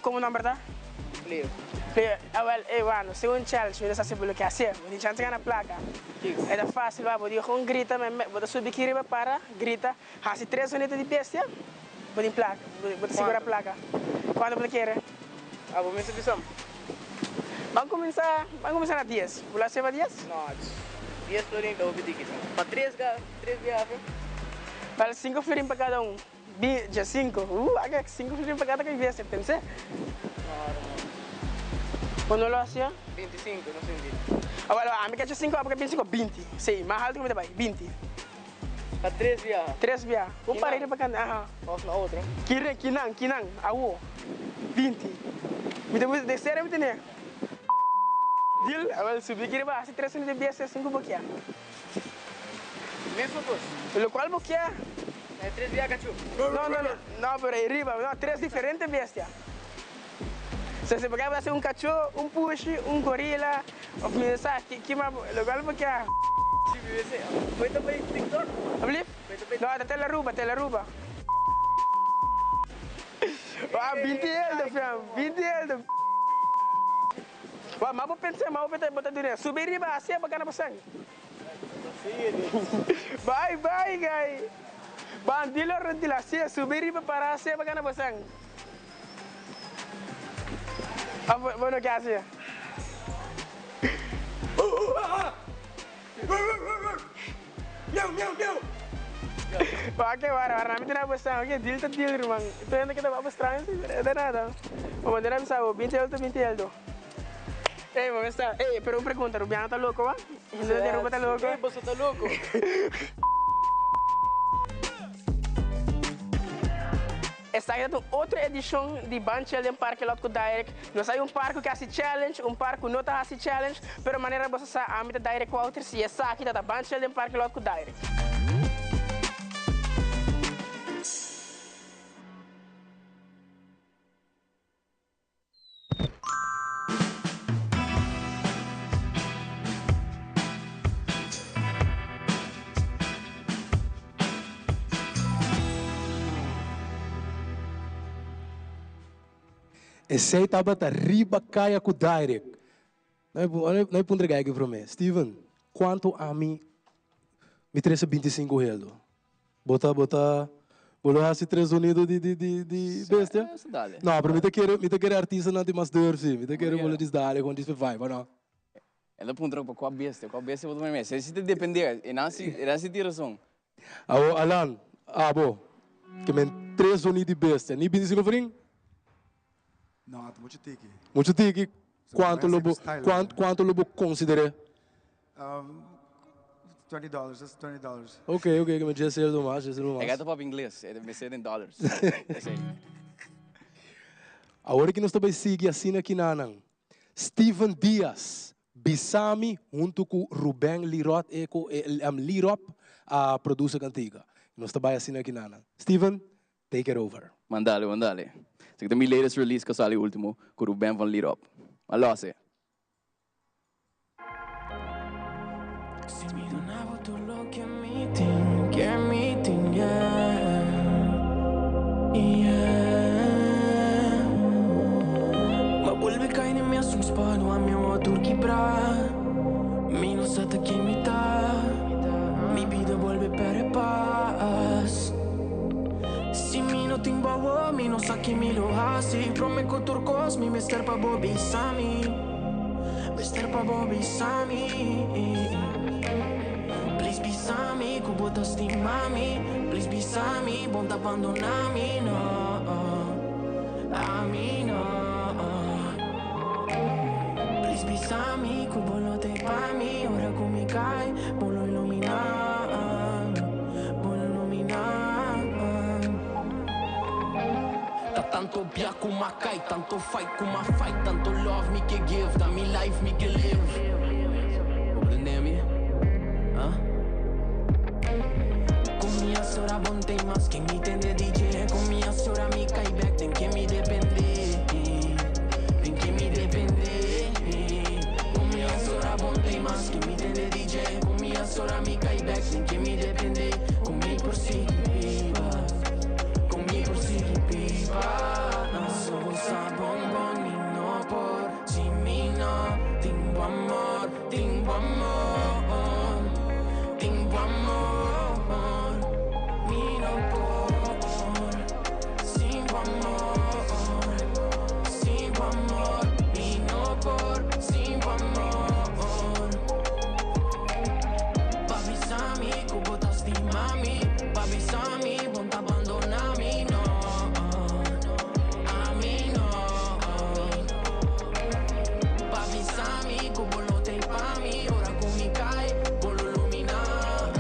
Como o nome tá? Leo. Bueno, segundo challenge, eu sei o que fazer. Eu tinha que na placa. É fácil, vou com grita, vou subir aqui para grita. Assim 3 unitas de bestia, vou em placa, vou segurar a placa. Quando você quer? Vou me subir. Vamos começar na 10. Vou lá ser para 10? Não, 10 florinhos que eu vou pedir. Para 3 viagens. Vale 5 florinhos para cada um. Já 5. 5 florinhos para cada bestia, pensei? Quando eu assim? 25, não sei. Agora, a minha quer 5, porque 25, 20. Sim, mais alto que me dá 20. Para 3 viagens. 3 viagens. Um parelho para cada. Posso na outra? Kinang, awo. 20. Me deu descer, eu entender. Deal, agora subir aqui debaixo, 3 unitas de bestia, 5 boquear. Mesmo coisa. Pelo qual boquear? É 3 viagens, cachorro. Não, pero aí riba, 3 diferentes bestias. Se você pegar, vai ser um cachorro, um push, um gorila, ou mensagem, que mais, local boquear. Foi também TikTok? Abli? Não, tela ruba. 20 euros, filho, 20 euros. Mas vou pensar, botar dinheiro. Subir riba, assim é bacana para sangue. Vai, guys. Bandilo rentilasia, subir riba para assim é bacana para sangue. Bueno, ¿qué hace? Oke, warna kami tidak bisa. Oke, deal tuh deal rumah. Itu yang kita bawa sekarang sih, ada nada. Vamos tidak bisa, bintel tuh. Vamos está. Pero pergunta, Rubiano tá louco, va? Não tem Ruba tá louco? Você tá louco? Está aí outra edição de Banchel em Parkinglot Direct. Nós aí parque que hace challenge, parque não tá hace challenge, pero maneira você sa a mim direct outer se essa aqui tá Banchel em Parkinglot Direct. Esse estava a riba caia com direct. Não é pondre aqui para mim. Steven, quanto a mim me trouxe 25 reais? Bota, bolo assim 3 unidos de bestia? Não, para mim te quer artista não tem mais dor, sim. Me te quer bolo desdale quando isso vai, não? Ela pondra para qual bestia eu vou me. Se te depender, e não se tira som. Alan, bo, que me 3 unidos de bestia, nem 25 fring? Não, é muito tiki. Muito tiki. Quanto lobo considera? $20, that's $20. Ok, que me diz ser do mais, É gato para inglês, é de ser em dólares. Agora que nós também seguimos assim aqui na Steven Dias, Bisami, junto com Ruben Lirot, Lirop, a produção cantiga. Nós também assim aqui na Steven, take it over. Mandale. Esse aqui é o meu latest release que saiu último, com o Ruben van Lirop. Alô, se. Ma vuelve caer en mi asun spano a mi motor quebrar. Mi no sa que mi ta. Mi vida vuelve para paz. Si mi no ting bawa, mi no sa que mi lo hace. Prome ko turcos, mi mister pa Bobby Sami. Mister pa Bobby Sami. Please be Sami, ku bota stimami. Please be Sami, bonta abbandonami, no. A mi no. Please be Sami, ku bolo te pami. Ora come cai, bolo illuminar. Bolo illuminar. Tá tanto bia como a cai, tanto fight como a fight, tanto love me que give, da me life me que live. Compreende-me? Com minha sora bom tem mais quem me entende DJ. Com minha sora me cai back, tem que me depender. Tem que me depender. Com minha sora bom tem mais quem me entende DJ. Com minha sora me cai back, tem que me depender. Comigo por si viva. Comigo por si viva. Sou sabão bom e não por si me não. Tenho amor, tenho amor. Tenho amor, me não por. Sem amor, me não por. Sem amor. Babi Sami, ku botas di mami. Babi Sami, bom te abandonar-me, não. A mim não. Babi Sami, ku bolote pa mi. Ora come cai, bolo illuminar.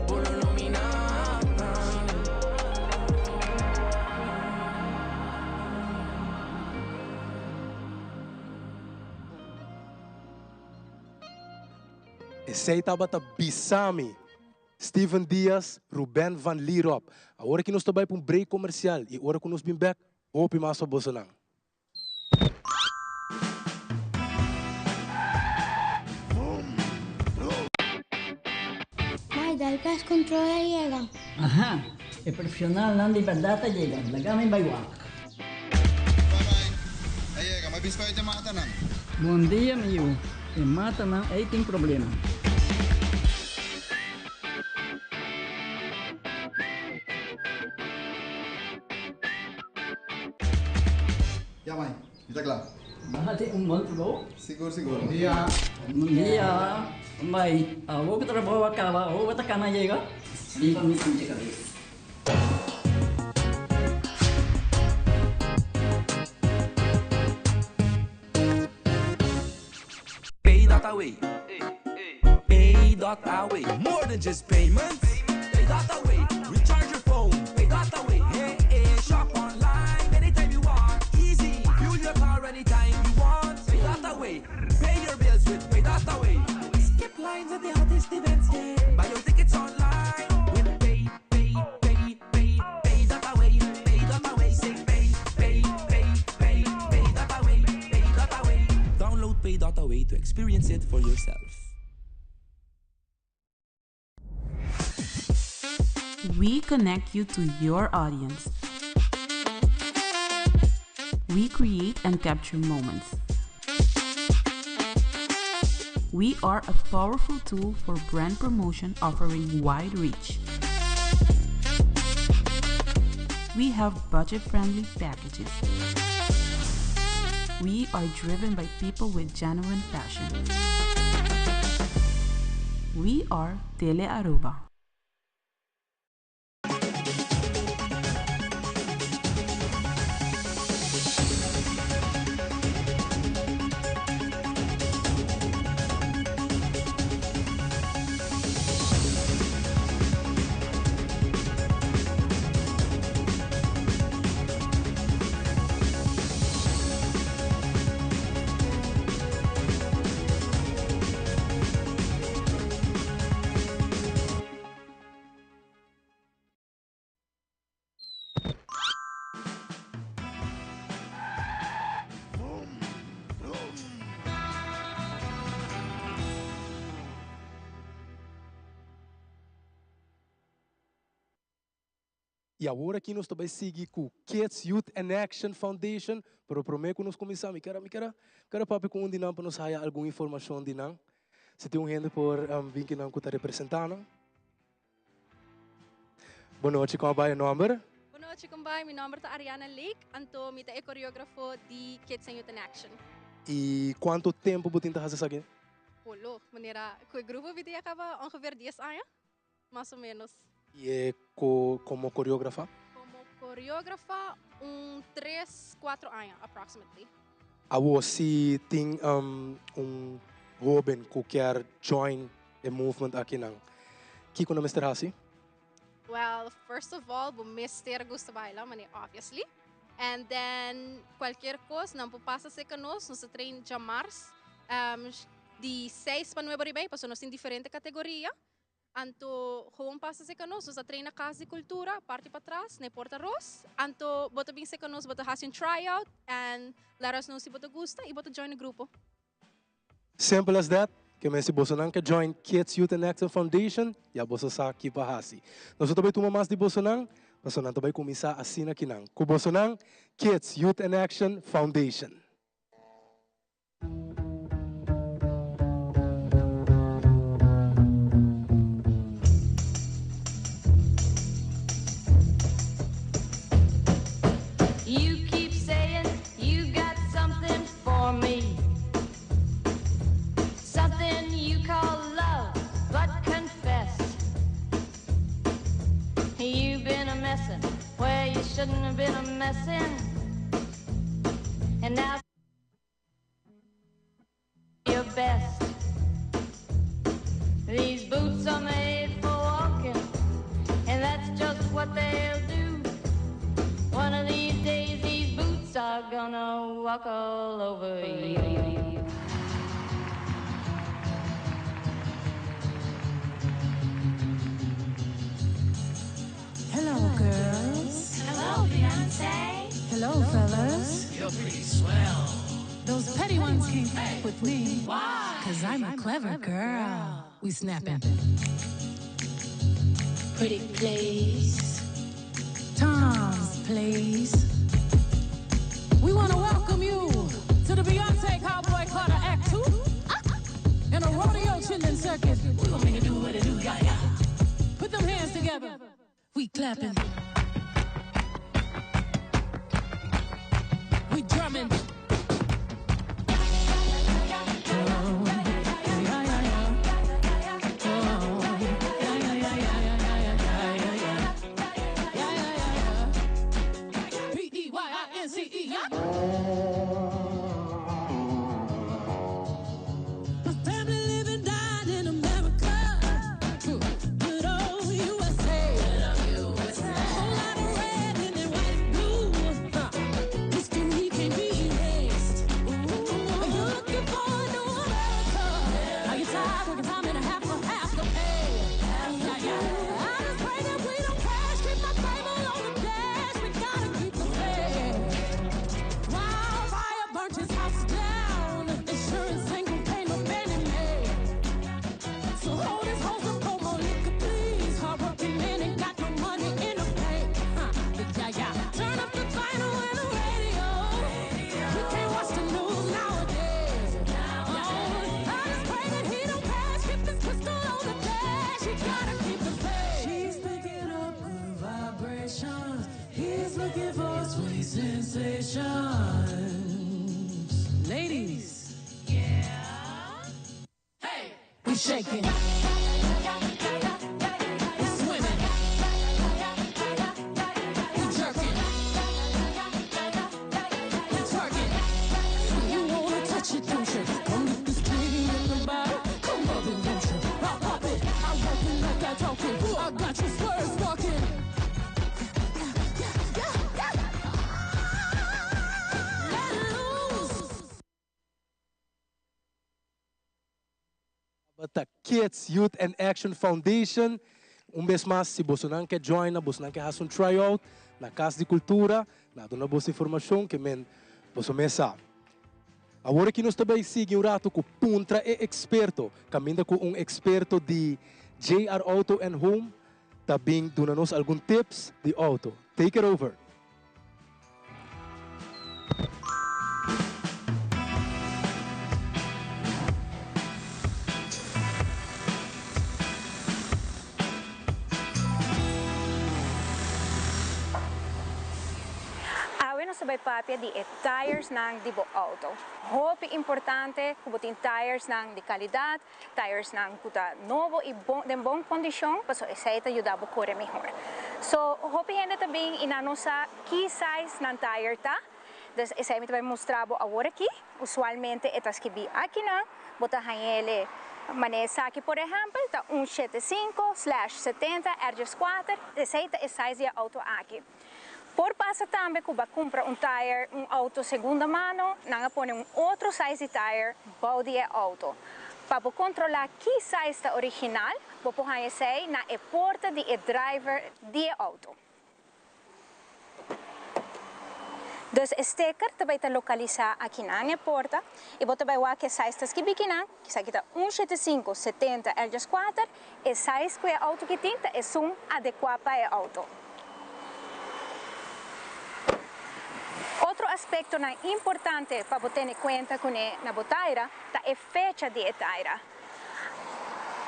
Bolo illuminar. Esse estava a Bisami, Steven Dias, Ruben van Lirop. Agora que nós estamos para um break comercial e agora que nós vamos back, hope mais para Bolsonaro. Mai, dal gas controla llega. Ajá, el profesional Nandi Verdata llega, la gama en Baywak. Bom dia, meu. E mata não, aí tem problema. Está claro? Nanti month bro. Seguro, seguro. Bom dia. Bom dia. Vai. Vou que trabalho acaba. Vou botar cana chega. Limpa me sentir cabeça. Pay.away. Pay.away. More than just payments. Pay.away. Recharge your phone. Pay.away. Hey, hey, shop online anytime you want. Easy. Fuel your car anytime you want. Pay.away. Pay your bills with Pay.away. Skip lines at the hottest events. Yeah. Buy your tickets online with Pay.away. Pay.away. Say Pay.away. Pay.away. Download Pay.away to experience it for yourself. We connect you to your audience. We create and capture moments. We are a powerful tool for brand promotion offering wide reach. We have budget-friendly packages. We are driven by people with genuine passion. We are Tele Aruba. E agora aqui nós também seguimos com o Kids Youth in Action Foundation, para prometer que nós começamos. Quero papo com onde não para nos sair alguma informação de não. Se tem gente por vir que não está representando. Boa noite, como vai o nome? Boa noite, como vai? Meu nome é Ariana Lake, anto mita é coreógrafo de Kids Youth in Action. E quanto tempo você está fazendo isso aqui? Polo, maneira, o grupo vai acaba ongeveer 10 anos, mais ou menos. E é como coreógrafa? Como coreógrafa, 3, 4 anos, aproximately. A você tem jovem que quer join o movimento aqui não? Que quando Mr. Hassi? Well, first of all, o Mr. gusta bailar, mane, obviously. And then, qualquer coisa, não passa ser conosco, nós treino de março, de 6 para 9 horas, porque nós temos diferente categoria. Anto, gewoon passa se conosco, nós treina casa de cultura, parte para trás, ne porta ros. Anto, bota bem se conosco, bota fazer tryout, and let us know se bota gusta e bota join o grupo. Simple as that. Que me se você não quer join Kids Youth in Action Foundation, já você sabe que para Hassi. Nós também tomamos mais de você não também começar assim aqui não. Com você não, Kids Youth in Action Foundation. You keep saying you got something for me. Something you call love, but confess. You've been a messin' where you shouldn't have been a messin'. And now your best. These boots are made for walking, and that's just what they'll do. One of these days these boots are gonna walk all over you. Hello, girls. Hello, Beyonce. Hello, fellas. You're pretty swell. Those petty ones can't fuck with me. Why? Cause I'm a clever girl. We snapping. Pretty please. Tom's place. We want to welcome you to the Beyonce Cowboy Carter Act 2 and a rodeo chillin' circuit. We gonna make it do what it do, yeah, yeah. Put them hands together. We clapping. We drumming. just looking for sweet sensations. Ladies, yeah. Hey, we shaking. We swimming. We jerking. We twerking. You wanna touch it, don't you? Come get this thing in the body. Come rub it, don't you? I'll pop it. I'm walking like I talking. I got you swerves walking. Let loose. Bata Kids Youth and Action Foundation. Vez mais, se você não quer join, você não quer fazer tryout na Casa de Cultura, na dona boa informação que você me sabe. Agora que nós também seguimos um rato com Puntra e experto, caminha com experto de JR Auto and Home, também dando-nos alguns tips de auto. Take it over. Sabay papia di tires ng dibo auto. Hopi importante kubutin tires ng di kalidad, tires ng kuta novo e bom kondisyon, paso essaita ayudabo kore mejor. So hopi hende tabing inano sa key size ng tire ta. Dus essa mi tabay mostrabo agora aqui. Usualmente etas que bi aqui na bota hanele manesa aqui por exemplo ta 175/70 R4, essaita é size ya auto aqui. Por passa também que vai comprar tire, auto segunda mano, não põe outro size de tire, body é auto. Para controlar que size está original, vou pôr aí na porta de driver de auto. Dus sticker também está localizado aqui na porta e vou também ver que size está aqui pequena, que aqui está 175/70 R4, e size que é auto que tem é adequado para o auto. Outro aspecto importante para ter em conta com na botaira é a fecha de etaira.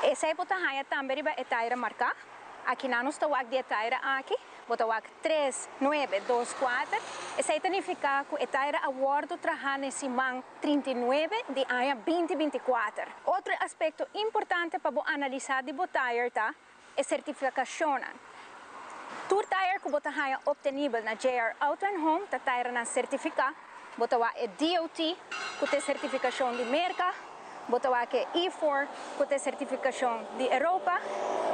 Essa é botaira também é etaira marcada. Aqui não está o de etaira aqui, botaira 3924. Essa significa que a etaira a bordo trabalha nesse man 39 de ano 2024. Outro aspecto importante para analisar de botaira é a certificação. Tour tire que bota haya obtenível na JR Auto and Home, ta tire na certificado, bota wa é DOT, que tem certificação de merca, bota wa que Ep.4, que tem certificação de Europa,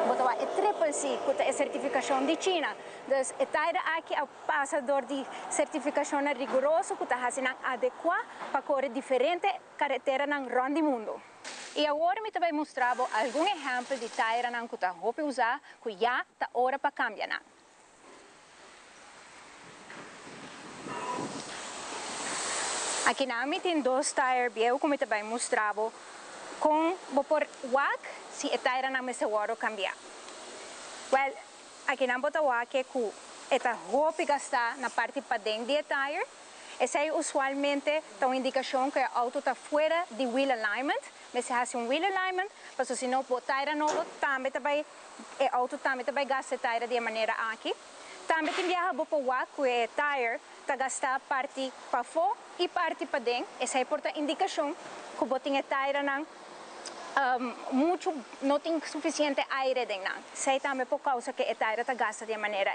bota wa é CCC, que tem certificação de China. Dus a tire aqui é o passador de certificação rigoroso, que está fazendo adequado para correr diferente carretera na ronda mundo. E agora me também mostrar algum exemplo de tire que está roupa usar, que já está hora para cambiar. Aqui na me tem dois tires biel, como eu também mostrar, com por wak se a tire não me seguro cambiar. Well, aqui na bota wak é que esta roupa gastar na parte para dentro do tire. Essa é usualmente uma indicação que o auto está fora de wheel alignment. Mas se faz wheel alignment, porque se não o tire novo, também o auto também gasta tire de maneira aqui. Também tem viaja para o wak que o tire está gastar parte para fora e parte para dentro. Essa é a indicação que o tire não não tem suficiente aire dentro. Isso é também por causa que o tire está gasta de maneira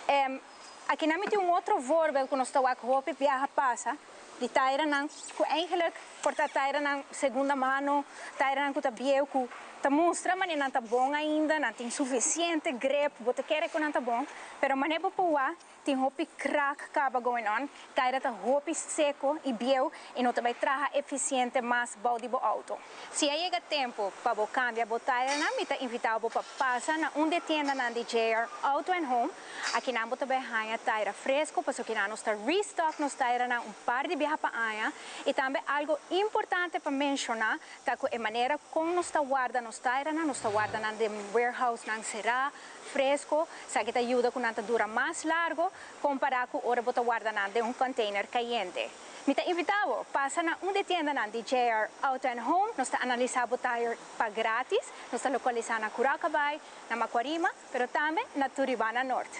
A. Aqui não tem outro vorbel que nós estamos roupa viaja passa de tire não que eigenlijk porta tire não segunda mano tire não que tá biel que tá mostra mas não tá bom ainda não tem suficiente grip você quer que não tá bom pero mané para tem roupa crack acaba going on tire tá roupa seco e biel e não também traga eficiente mais body bo auto se chega tempo para cambiar bo tire não me tá invitado para passar na onde tienda na JR Auto and Home aqui não também há tire fresco para que não está restock nos tire na par de viaja para aia e também algo importante para mencionar tá que a maneira como nos está guarda nos tire na nos está guarda na de warehouse na será fresco sa que te ajuda com nanta dura mais largo comparado com ora bota guarda na de container caliente. Me tá invitado passa na onde tienda na de JR Auto and Home nos está analisando tire para grátis nos está localizado na Curacabay na Macuarima pero também na Turibana Norte.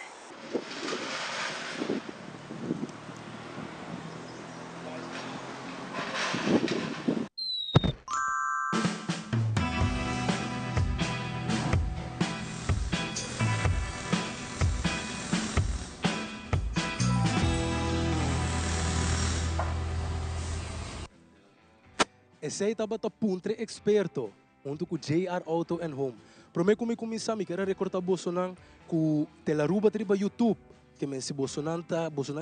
esse estava a puntre experto, junto com JR Auto and Home. Prometo que começar a querer recordar Bolsonaro com telaruba triba YouTube, que me se Bolsonaro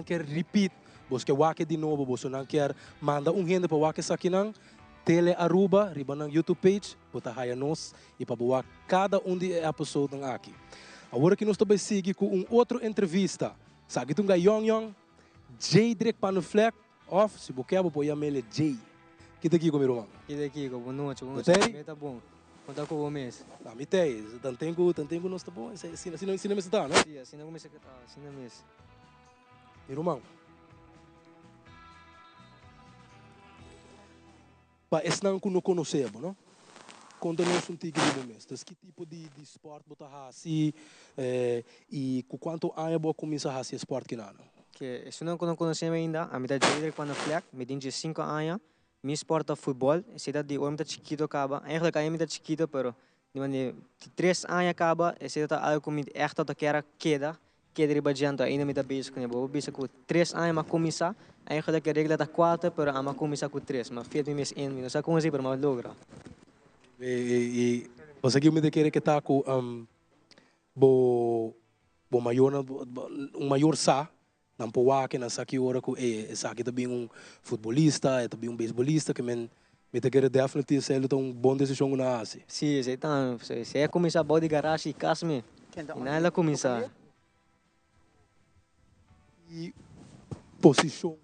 quer repeat, que wake de novo, Bolsonaro quer manda gente para wake aqui não, tele aruba, riba na YouTube page, bota haya nos e para boa cada de episódio aqui. Agora que nós estamos seguir com outro entrevista, sabe que tu Yong J direct para no fleck, off, se você quer apoiar ele J. Que daqui comigo, irmão? Que daqui, boa noite, boa noite. Tá bom. Conta com o mês. Não, me tem, tantengo nós tá bom, assim não está, né? Sim, assim não começa a estar, assim não mês. Irmão. Pa esse não conhecemos, não? Conta-nos tigre do mês. Que tipo de esporte você assim e com quanto anos você começa a fazer esporte que não? Que isso não conhecemos ainda. A minha idade quando fleck, me tinha 5 anos. Mi esporte futebol, esse de homem chiquito acaba. Eigenlijk ainda muito chiquito, pero de 3 anos acaba, esse tá algo que echt dat quer queda riba diante ainda me tá bezig com ele. Bezig com 3 anos mas começar, eigenlijk a regra tá 4, pero ama começar com 3, mas feito mês 1, não sei como assim, pero mas logra. E você que me quer que tá com maior sa não pode na saki ora com saki também futebolista, também beisbolista que me quer definitivamente ser bom decisão na assim. Sim, então, se é começar body garage e casme, não ela começar. E posição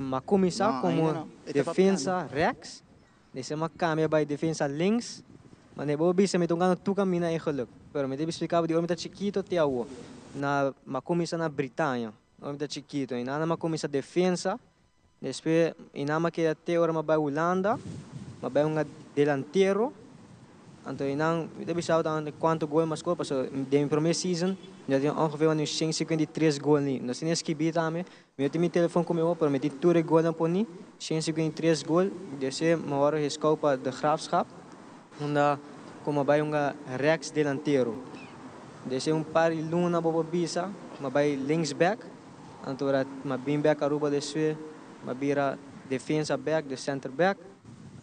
mas começar como defensa rechts, desse uma câmera by defensa links, mas ne bobi se me tongando tu caminha em geluk. Pero me deve explicar de homem tá chiquito até a na começa na Britânia, homem tá chiquito, e na começa defensa, depois e na que até hora vai Holanda, mas vai delantero, então e não deve saber quanto gol mas gol, porque de primeira season já tinha ongeveer 153 gols ni. Nós tínhamos que vir também, eu tinha meu telefone comigo, para meter 2 gols por ni, 153 gols, desse uma hora escopa de graafschap, onde como vai rechts delantero. Desse par luna bobo bisa, vai linksback, então ma bin back aruba desse, ma bira defensa back, de center back,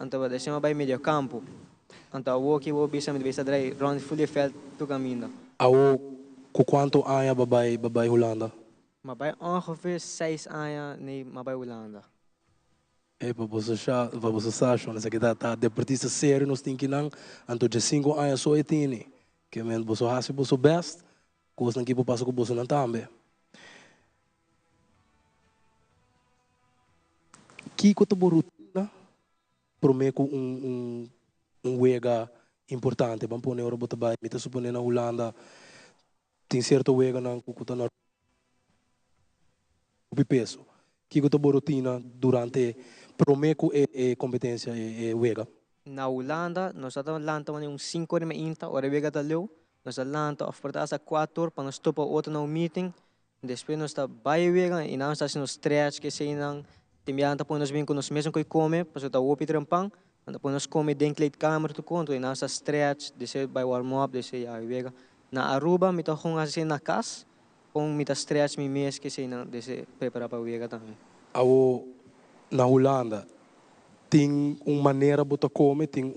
então desse ma vai medio campo. Então o que o bisa me bisa drai round fully felt tu caminho. Com quanto anos babai Holanda? Ma vai ongeveer 6 anos nem ma vai Holanda. Para você achar, nessa que tá deportista sério, nós temos que não, então de 5 anos só é tini, que men você hace você best, coisa não que passa com você não também. Que coisa boa rotina, prometo wega importante, vamos pôr na Europa também, me tá supondo na Holanda, tem certo wega não cucuta na o peso. Que coisa boa rotina durante prometo competência wega. Na Holanda, nós estamos lanta 5 horas ainda, hora wega tá leu, nós lanta of portas a 4 para nós topa outro no meeting, depois nós está vai wega e nós está sendo stretch que sei não, tem anta para nós bem com nós mesmo que come, para tá opi trampang, anda para nós come dentro da câmera tu conto e nós está stretch, desse vai warm up, desse a wega. Na Aruba, me tá com assim na casa, com me tá stretch me mês que sei não, desse preparar para wega também. Na Holanda tem maneira bota come, tem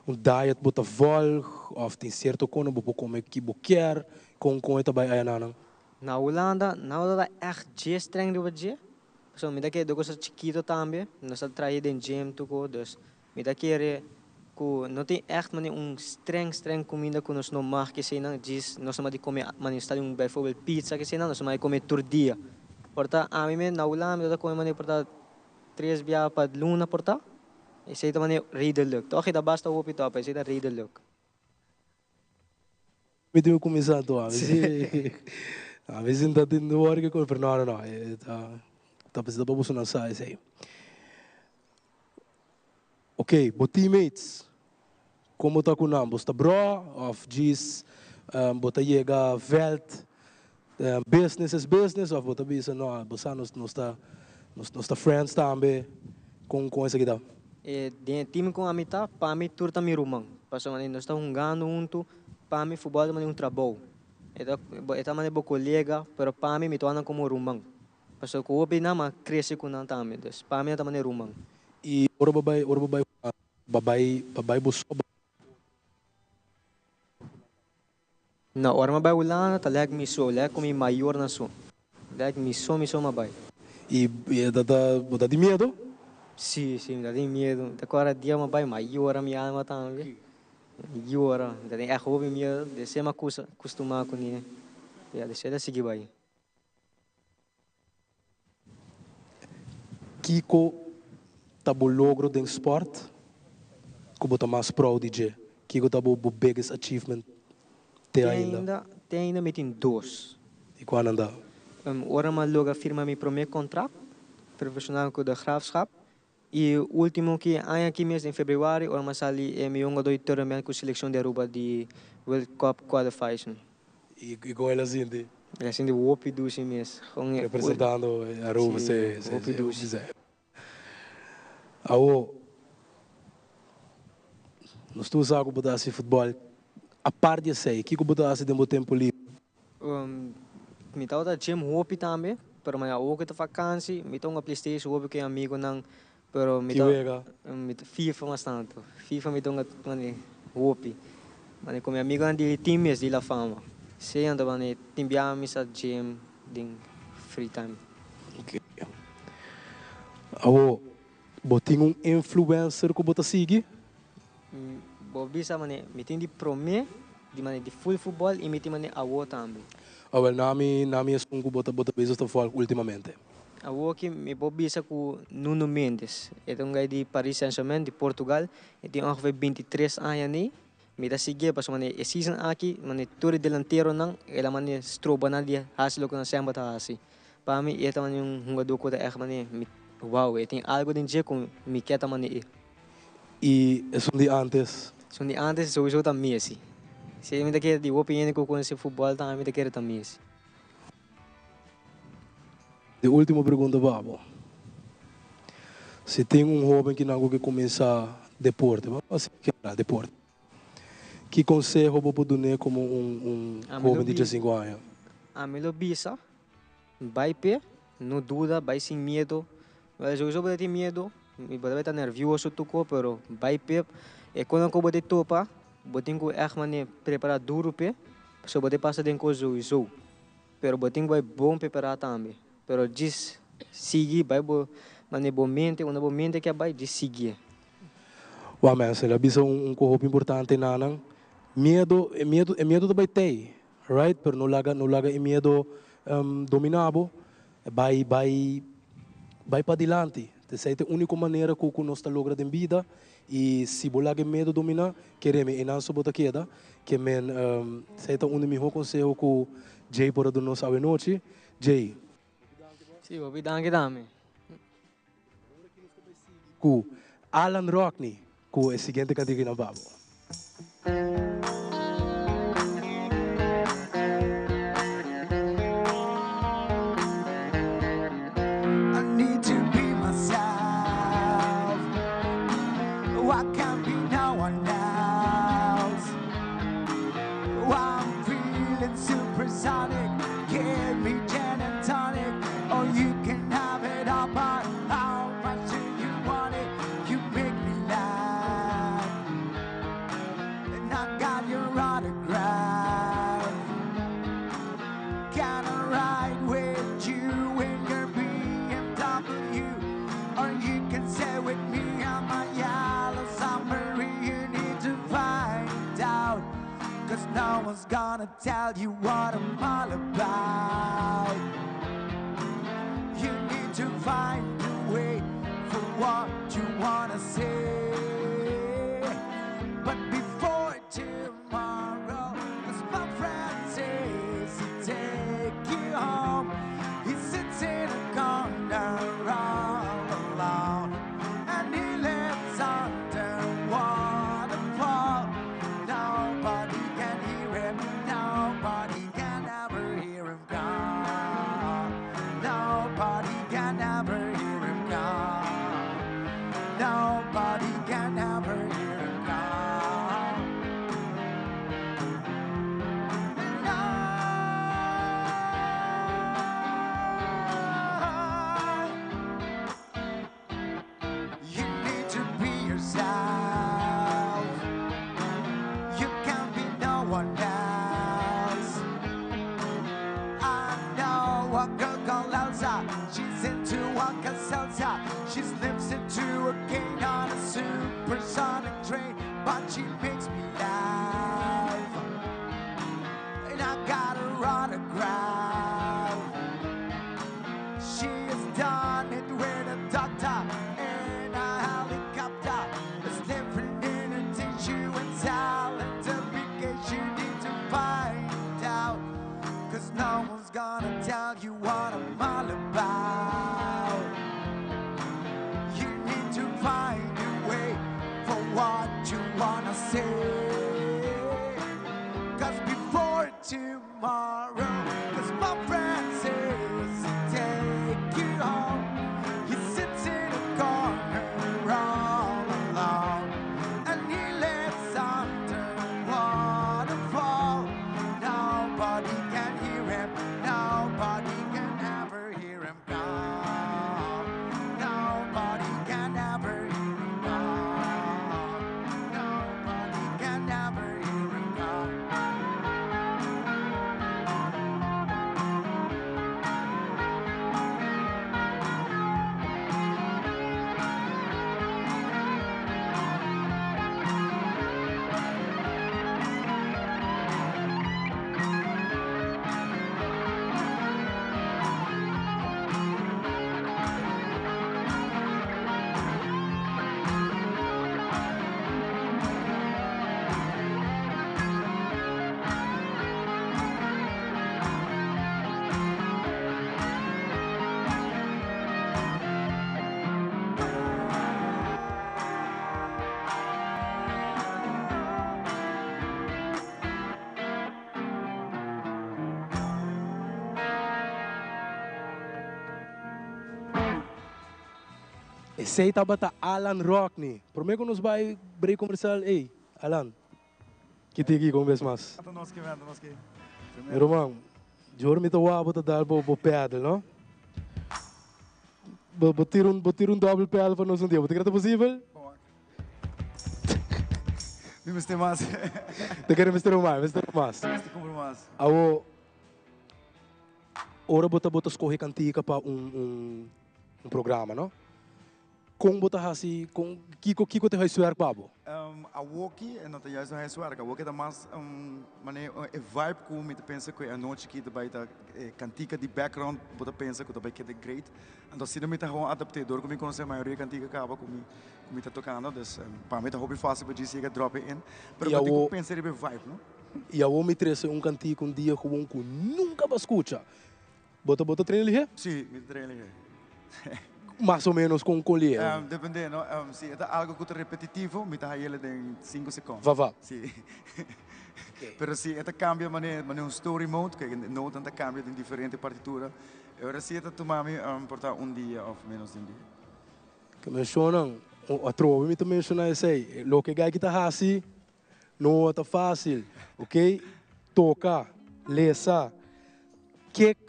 diet bota volg, ou tem certo cono bota come que quer, com esta vai aí na Holanda, não é echt je streng do je. So me daqui do coisa chiquito também, nós traí den gym tudo, dus me daqui não tem echt streng comida que nós não mag que sei não diz, nós não de comer, mas está bijvoorbeeld pizza que sei não, nós não comer tortilla. Porta a mim na Holanda eu como porta 3 dia para luna porta. E sei também redelijk. Toch dat basta op het op, sei dat redelijk. Me devo começar a às vezes ainda tem no hora que eu não, tá precisando para você não sair aí. Ok, but teammates, como tá com nós? Você bro, of diz, bota chega veld, business is business, of bota bisa não, você não está friends também com essa aqui. De time com a mitad, para mim tudo tá mirumang. Passou nós está jogando junto, para mim futebol é trabalho. Eta mane bo colega, pero para mim me torna como rumang. Passou que o obi na ma cresce com nós também, para mim tá mane rumang. E babai buso. Na hora mabai ulana, tá leg miso, leg como maior na so. Leg miso mabai. E dá de medo? Sim, dá de medo. Agora dia mabai maior a minha alma também. Maior, dá de é hobby medo, de ser uma coisa acostumar com ele. E a deixar seguir vai. Kiko tabo logro den sport, como tá mais proud de. Kiko tabo o biggest achievement te ainda. Tem ainda metin dois. E quando anda? Ora mal logo firma meu primeiro contrato profissional com o da Graafschap. E o último que aqui mês em fevereiro, ora mas ali é meu dois tournament com seleção de Aruba de World Cup Qualification. E com ela assim de? Ela assim de WOP do mês. Representando Aruba, se quiser. Nós tu sabe botar assim futebol. A parte de sei, que botar assim de tempo livre? Me tava da gym WOP também, pero mas o que tá vacância, me tão uma PlayStation WOP que é amigo não, pero me tá FIFA bastante. FIFA me tão uma WOP. Mas com meu amigo de times de la fama. Se anda mane timbiami sa gym ding free time. Okay. Boting influencer que bota sigue? Bisa mane meeting di prome di mane di full football e meeting mane awo também. Well, nami é um que bota bezos da fora ultimamente. Awo que me bisa com Nuno Mendes. É um gai de Paris Saint-Germain de Portugal. Ele tem ongeveer 23 anos nem. Me dá seguir para mane a season aqui mane todo delantero não ela mane stroba na dia hasilo com a samba tá assim. Para mim é também jogador que é mane wow, tem algo dentro com me quer também. E são de antes. São de antes sowieso tá Messi. Se me quer de opinião com esse futebol também me quer tá Messi. De última pergunta, Babo. Se tem jovem que não quer começar deporte, assim que é deporte. Que conselho você pode dar como jovem de 15 anos? A melhor bisa, vai pé, não dúvida, vai sem medo. Mas eu pode ter medo, me pode estar nervioso tudo, pero vai pé. E quando eu pode topa, botem que é preparar duro pé, só pode passar dentro coisa isso. Pero botem vai bom preparar também. Pero diz seguir, vai bom, mas bom mente que vai diz seguir. Uau, mas ela bisa corpo importante nanang. Medo também tem, right? Pero não laga medo dominado, vai para adiante. Essa é a única maneira que nós está logrando em vida. E se você laga medo dominar, queremos e não só botar queda, que men esse é um dos meus conselhos que Jay por do nosso a noite. Jay. Sim, vou pedir aqui também. Com Alan Rockney, com o seguinte cantiga na babo. No one's gonna tell you what I'm all about. You need to find a way for what you wanna say. But before tomorrow, as my friend says, he'll take you home. He sits in a corner all alone, and he lives under waterfall. Nobody can ever hear him. a girl called Elsa. She's into Alka-Seltzer. She slips into a king on a supersonic train, but she makes me laugh. And I got her autograph. She has done it with a doctor in a helicopter. It's different in a tissue and talent application. You need to find out, 'cause no one's gonna tell you what I'm all about. You need to find a way for what you wanna say, 'cause before tomorrow, 'cause my friend says to take you home. He sits in a corner all alone, and he lives under a waterfall. Nobody can hear him, nobody can ever hear him call. Nobody can ever hear him call. Nobody can ever hear him call. Sei tabata Alan Rock ni. Prometo nos vai break comercial. Ei, Alan. Kitigi com vez mais. Nós que vendo, nós que. Meu irmão, juro me toa bota dar bo pedal, não? Botir double pedal para nós dia. Botir possível? Vimos ter mais. Te quero mister mais. Este compro mais. Awo ora bota escorrer cantica para um programa, não? Com bota assim, com Kiko te vai suar babo. A walkie é não tem juist hij zwaar. A walkie é mais mané vibe com me pensa que a noite que daarbij da cantica de background bota pensa que daarbij que é great. Então se não me tá gewoon adaptador como conhecer a maioria cantica acaba com me tá tocando, dus para mim tá hobby fácil para dizer que drop in. Pero eu tenho que pensar em vibe, não? E a me trouxe cantico dia com que nunca vai escutar. Bota treino ali? Sim, me treino ali. Mais ou menos com colher. Dependendo, se é algo que é repetitivo, me dá ele em 5 segundos. Vá. Sim. Pero se é cambia mané story mode, que não tanta cambia em diferente partitura. Agora se é tomar portar dia ou menos de dia. Que mencionam, a trova me também menciona isso aí. Lo que gai que tá assim, não é fácil, ok? Toca, lesa, kick,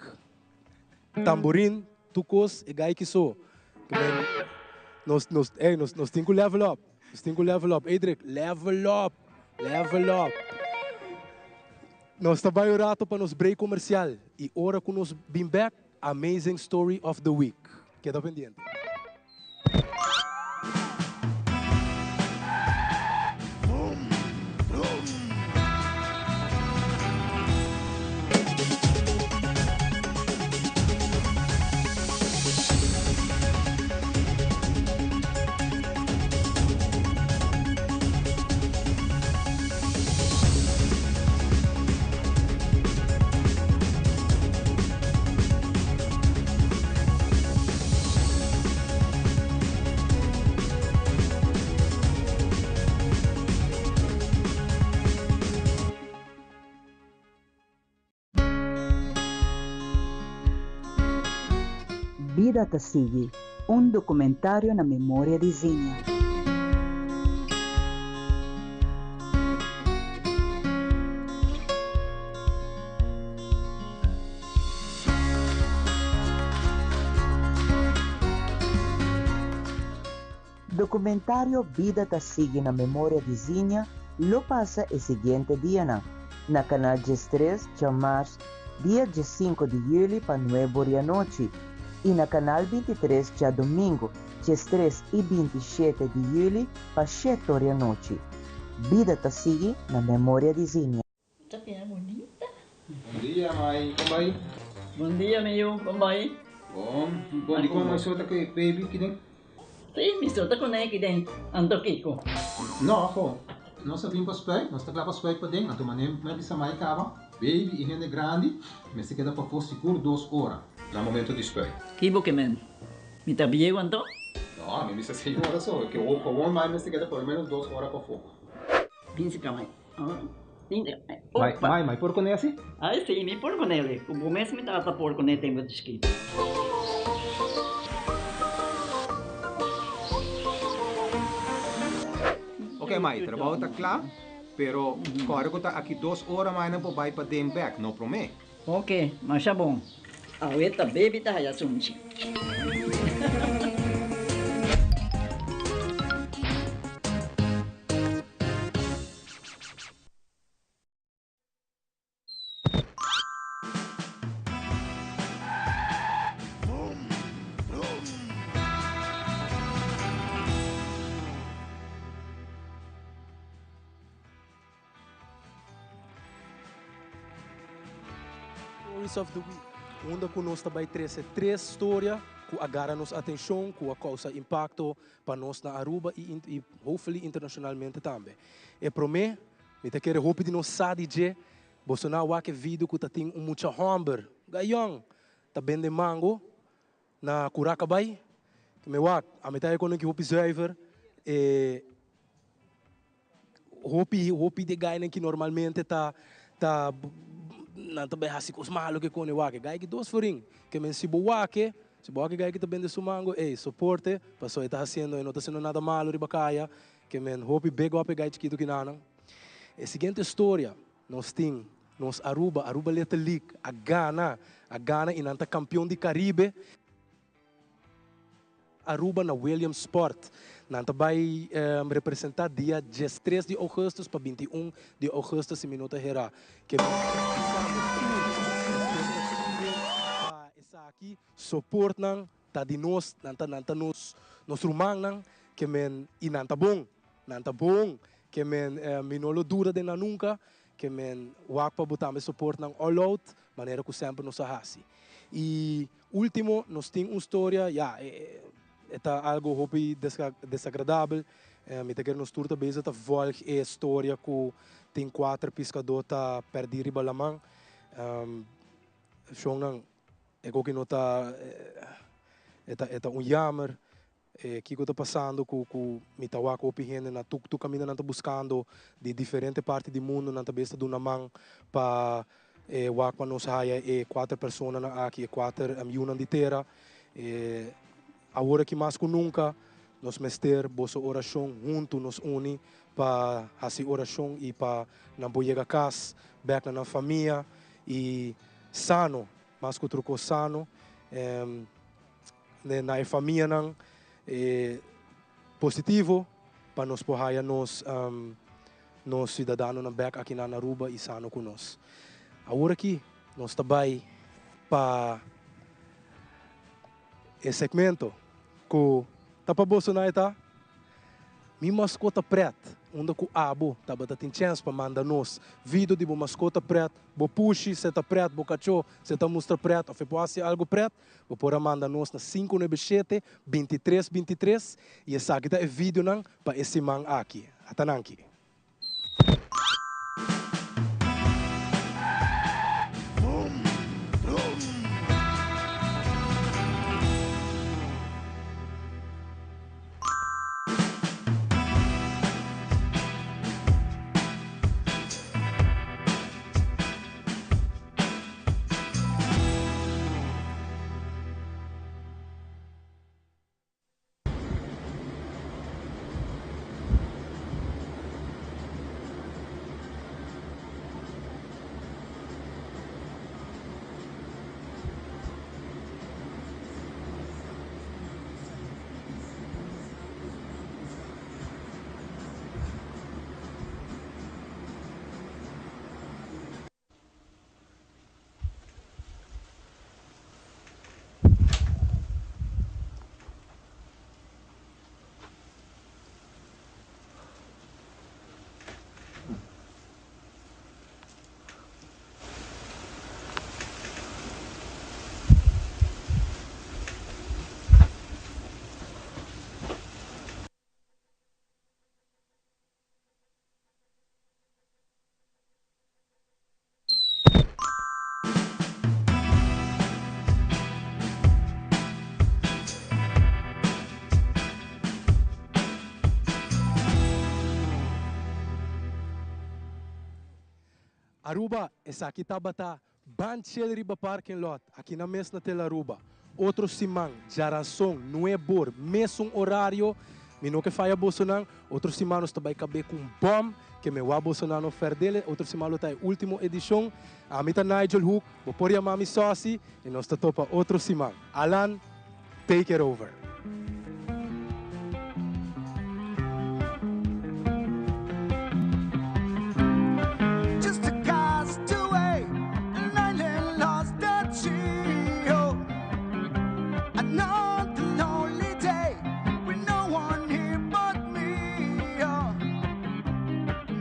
tamborim, tucos e gai que sou. Nós temos que level up. Nós temos que level up. Edric, level up. Nós estamos bem rato para nos break comercial. E hora que nós bem back, amazing story of the week. Queda pendiente. Vida te sigue, un documentario na memória de Zinha. Documentário Vida te sigue na memória de Zinha lo passa o seguinte dia na canal 3 de março dia 5 de julho para 9 da noite. E na canal 23 dia domingo, dia 3 e 27 de julho para 7 da noite. Vida tá sigue na memória de Zinha. Tapi é bonita. Bom dia, mãe. Como vai? Bom dia, meu. Como vai? Bom. Bom, di como mais outra que baby que nem? Sim, me solta com aqui dentro. Ando Kiko. Não, afo. Nós sabemos para spray, nós estamos para spray para dentro. Então, mas bisa mais cava. Baby e rende grande, mas se queda para for seguro 2 horas. No momento de spray. Kibo que men. Me tá bem quanto? Não, me bisa 6 horas só. Que o com mais se queda por menos 2 horas para fogo. Pinse ka mai. Mai, por con assim? Ai, sim, me por con ele. O começo me tava por con ele tempo de esquito. Ok, mai, trabalho está claro, pero corre que está aqui 2 horas mais não vai para dem back, não promete. Ok, mas tá bom. A ueta baby tá já sunchi. Stories of the Week. Onde que nós também traz 3 histórias que agarram nos atenção, que causa impacto para nós na Aruba e hopefully internacionalmente também. E para mim, eu quero hope de nós sabe de Bolsonaro que vídeo que tem muita hamburger, gayong, tá bende mango na Curacabay. Que me wak, a metade quando que hope zuiver e hope de gainen que normalmente tá não também assim com os malos que quando wak, gai que 2 foring, que men se boa que gai que tá bende sumango, suporte, passou está haciendo, não está sendo nada malo ribacaia, que men hope big up gai que do que nanang. A seguinte história, nós tem nos Aruba Little League, a Ghana inanta campeão de Caribe. Aruba na Williams Sport. Nanta vai representar dia 13 de agosto para 21 de agosto se minuto herá. Que essa aqui support nang tá de nós nanta nos rumang nang que men inanta bom que men minolo dura de na nunca que men wak pa botame support nang all out maneira que sempre nos ahasi. E último nós tem uma história é algo hobby desagradável. Me te quero nos turta beza ta volg a história que tem 4 pescadores tá perdi riba lamang. Shonang ego que nota é jammer. Que está passando com me tawa com opinião na tu caminho não tá buscando de diferentes partes do mundo não tá besta do namang para wak pa nos haya 4 pessoas na aqui 4 milhões de terra. Agora que mais que nunca, nós mester bossa oração junto nos uni para fazer oração e para não chegar a casa, back na família e sano, mais que truco sano, na família não positivo para nos poder nos cidadãos na back aqui na Aruba e sano com nós. Agora que nós também para esse segmento que tá para Bolsonaro tá minha mascota preta onde que o abo tá tem chance para mandar nos vídeo de mascota preta bo puxi se tá preto bo cachorro se tá mostra preto ou faz algo preto bo pora mandar nos na 597 2323 e essa aqui tá é vídeo não para esse man aqui atananki. Aruba, essa aqui tá bata Banchel riba parking lot, aqui na mes na tela Aruba. Outro simang, jarason, nuebor, mesmo horário, mino que faia bolsonaro, outro simang nós também cabe com bom, que me wa bolsonaro no fer dele, outro simang tá último edição, a mita Nigel Hook, vou pôr a mami Saucy, e nós topa outro simang. Alan, take it over. Just a castaway, an island lost at sea. Oh, another lonely day with no one here but me. Oh,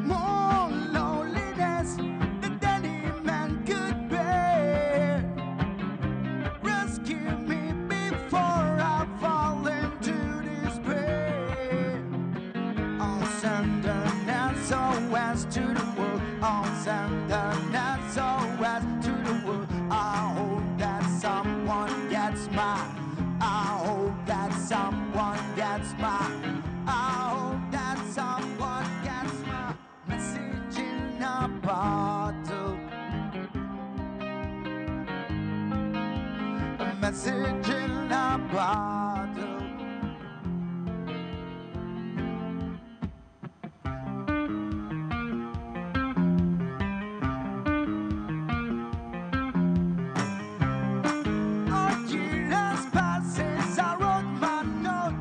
more loneliness than any man could bear. Rescue me before I fall into despair. I'll send an SOS to the world. I'll send an SOS to the world. I hope that someone gets my. I hope that someone gets my. I hope that someone gets my message in a bottle. A message in a bottle. Years pass since I wrote my note.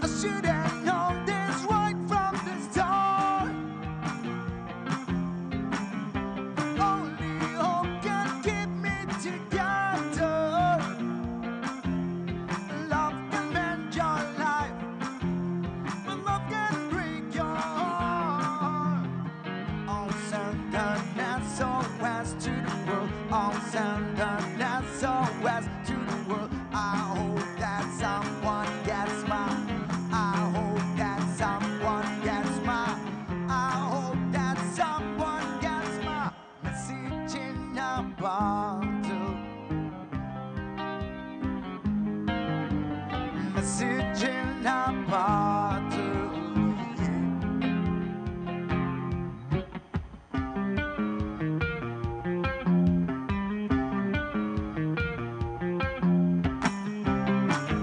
I should have known this right from the start. Only hope can keep me together. Love can mend your life, but love can break your heart. I'll send an SOS to the world. I'll send an SOS to the world. I hope that someone gets my. I hope that someone gets my. I hope that someone gets my message in a bottle. Message in a bottle.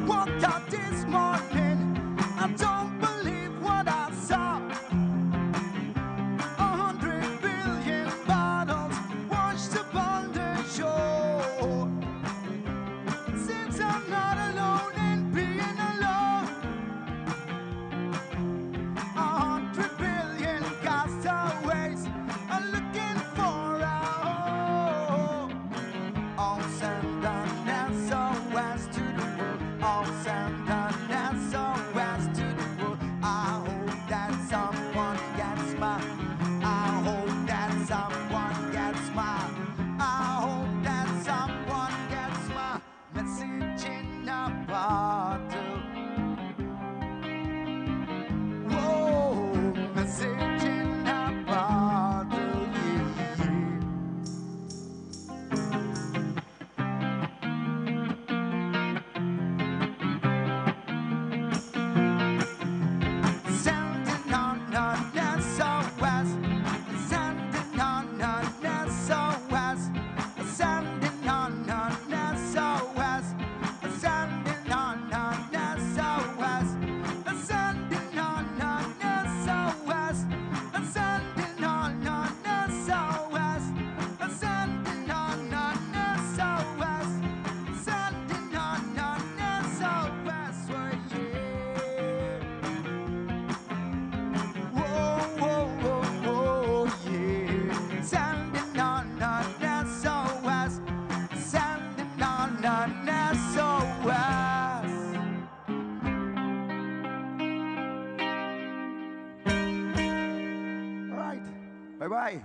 Walked out this morning, I don't believe what I saw. 100 billion bottles washed upon the shore. Seems I'm not alone in being alone. 100 billion castaways are looking for a home. I'll send an SOS to the world. I'll send an SOS to the world. I hope that someone gets my. I hope that someone gets my. I hope that someone gets my message in a bottle. Whoa, message in a bottle. Yeah, yeah. Sending on an SOS. Sending on an SOS. Sending on an SOS. Sending on an SOS. Sending on an SOS. Sending on an SOS. Sending on an SOS. Sending on an SOS. Oh, yeah. Whoa, whoa, whoa, whoa, yeah. Sending on an SOS. Sending on an SOS. All right. Bye-bye.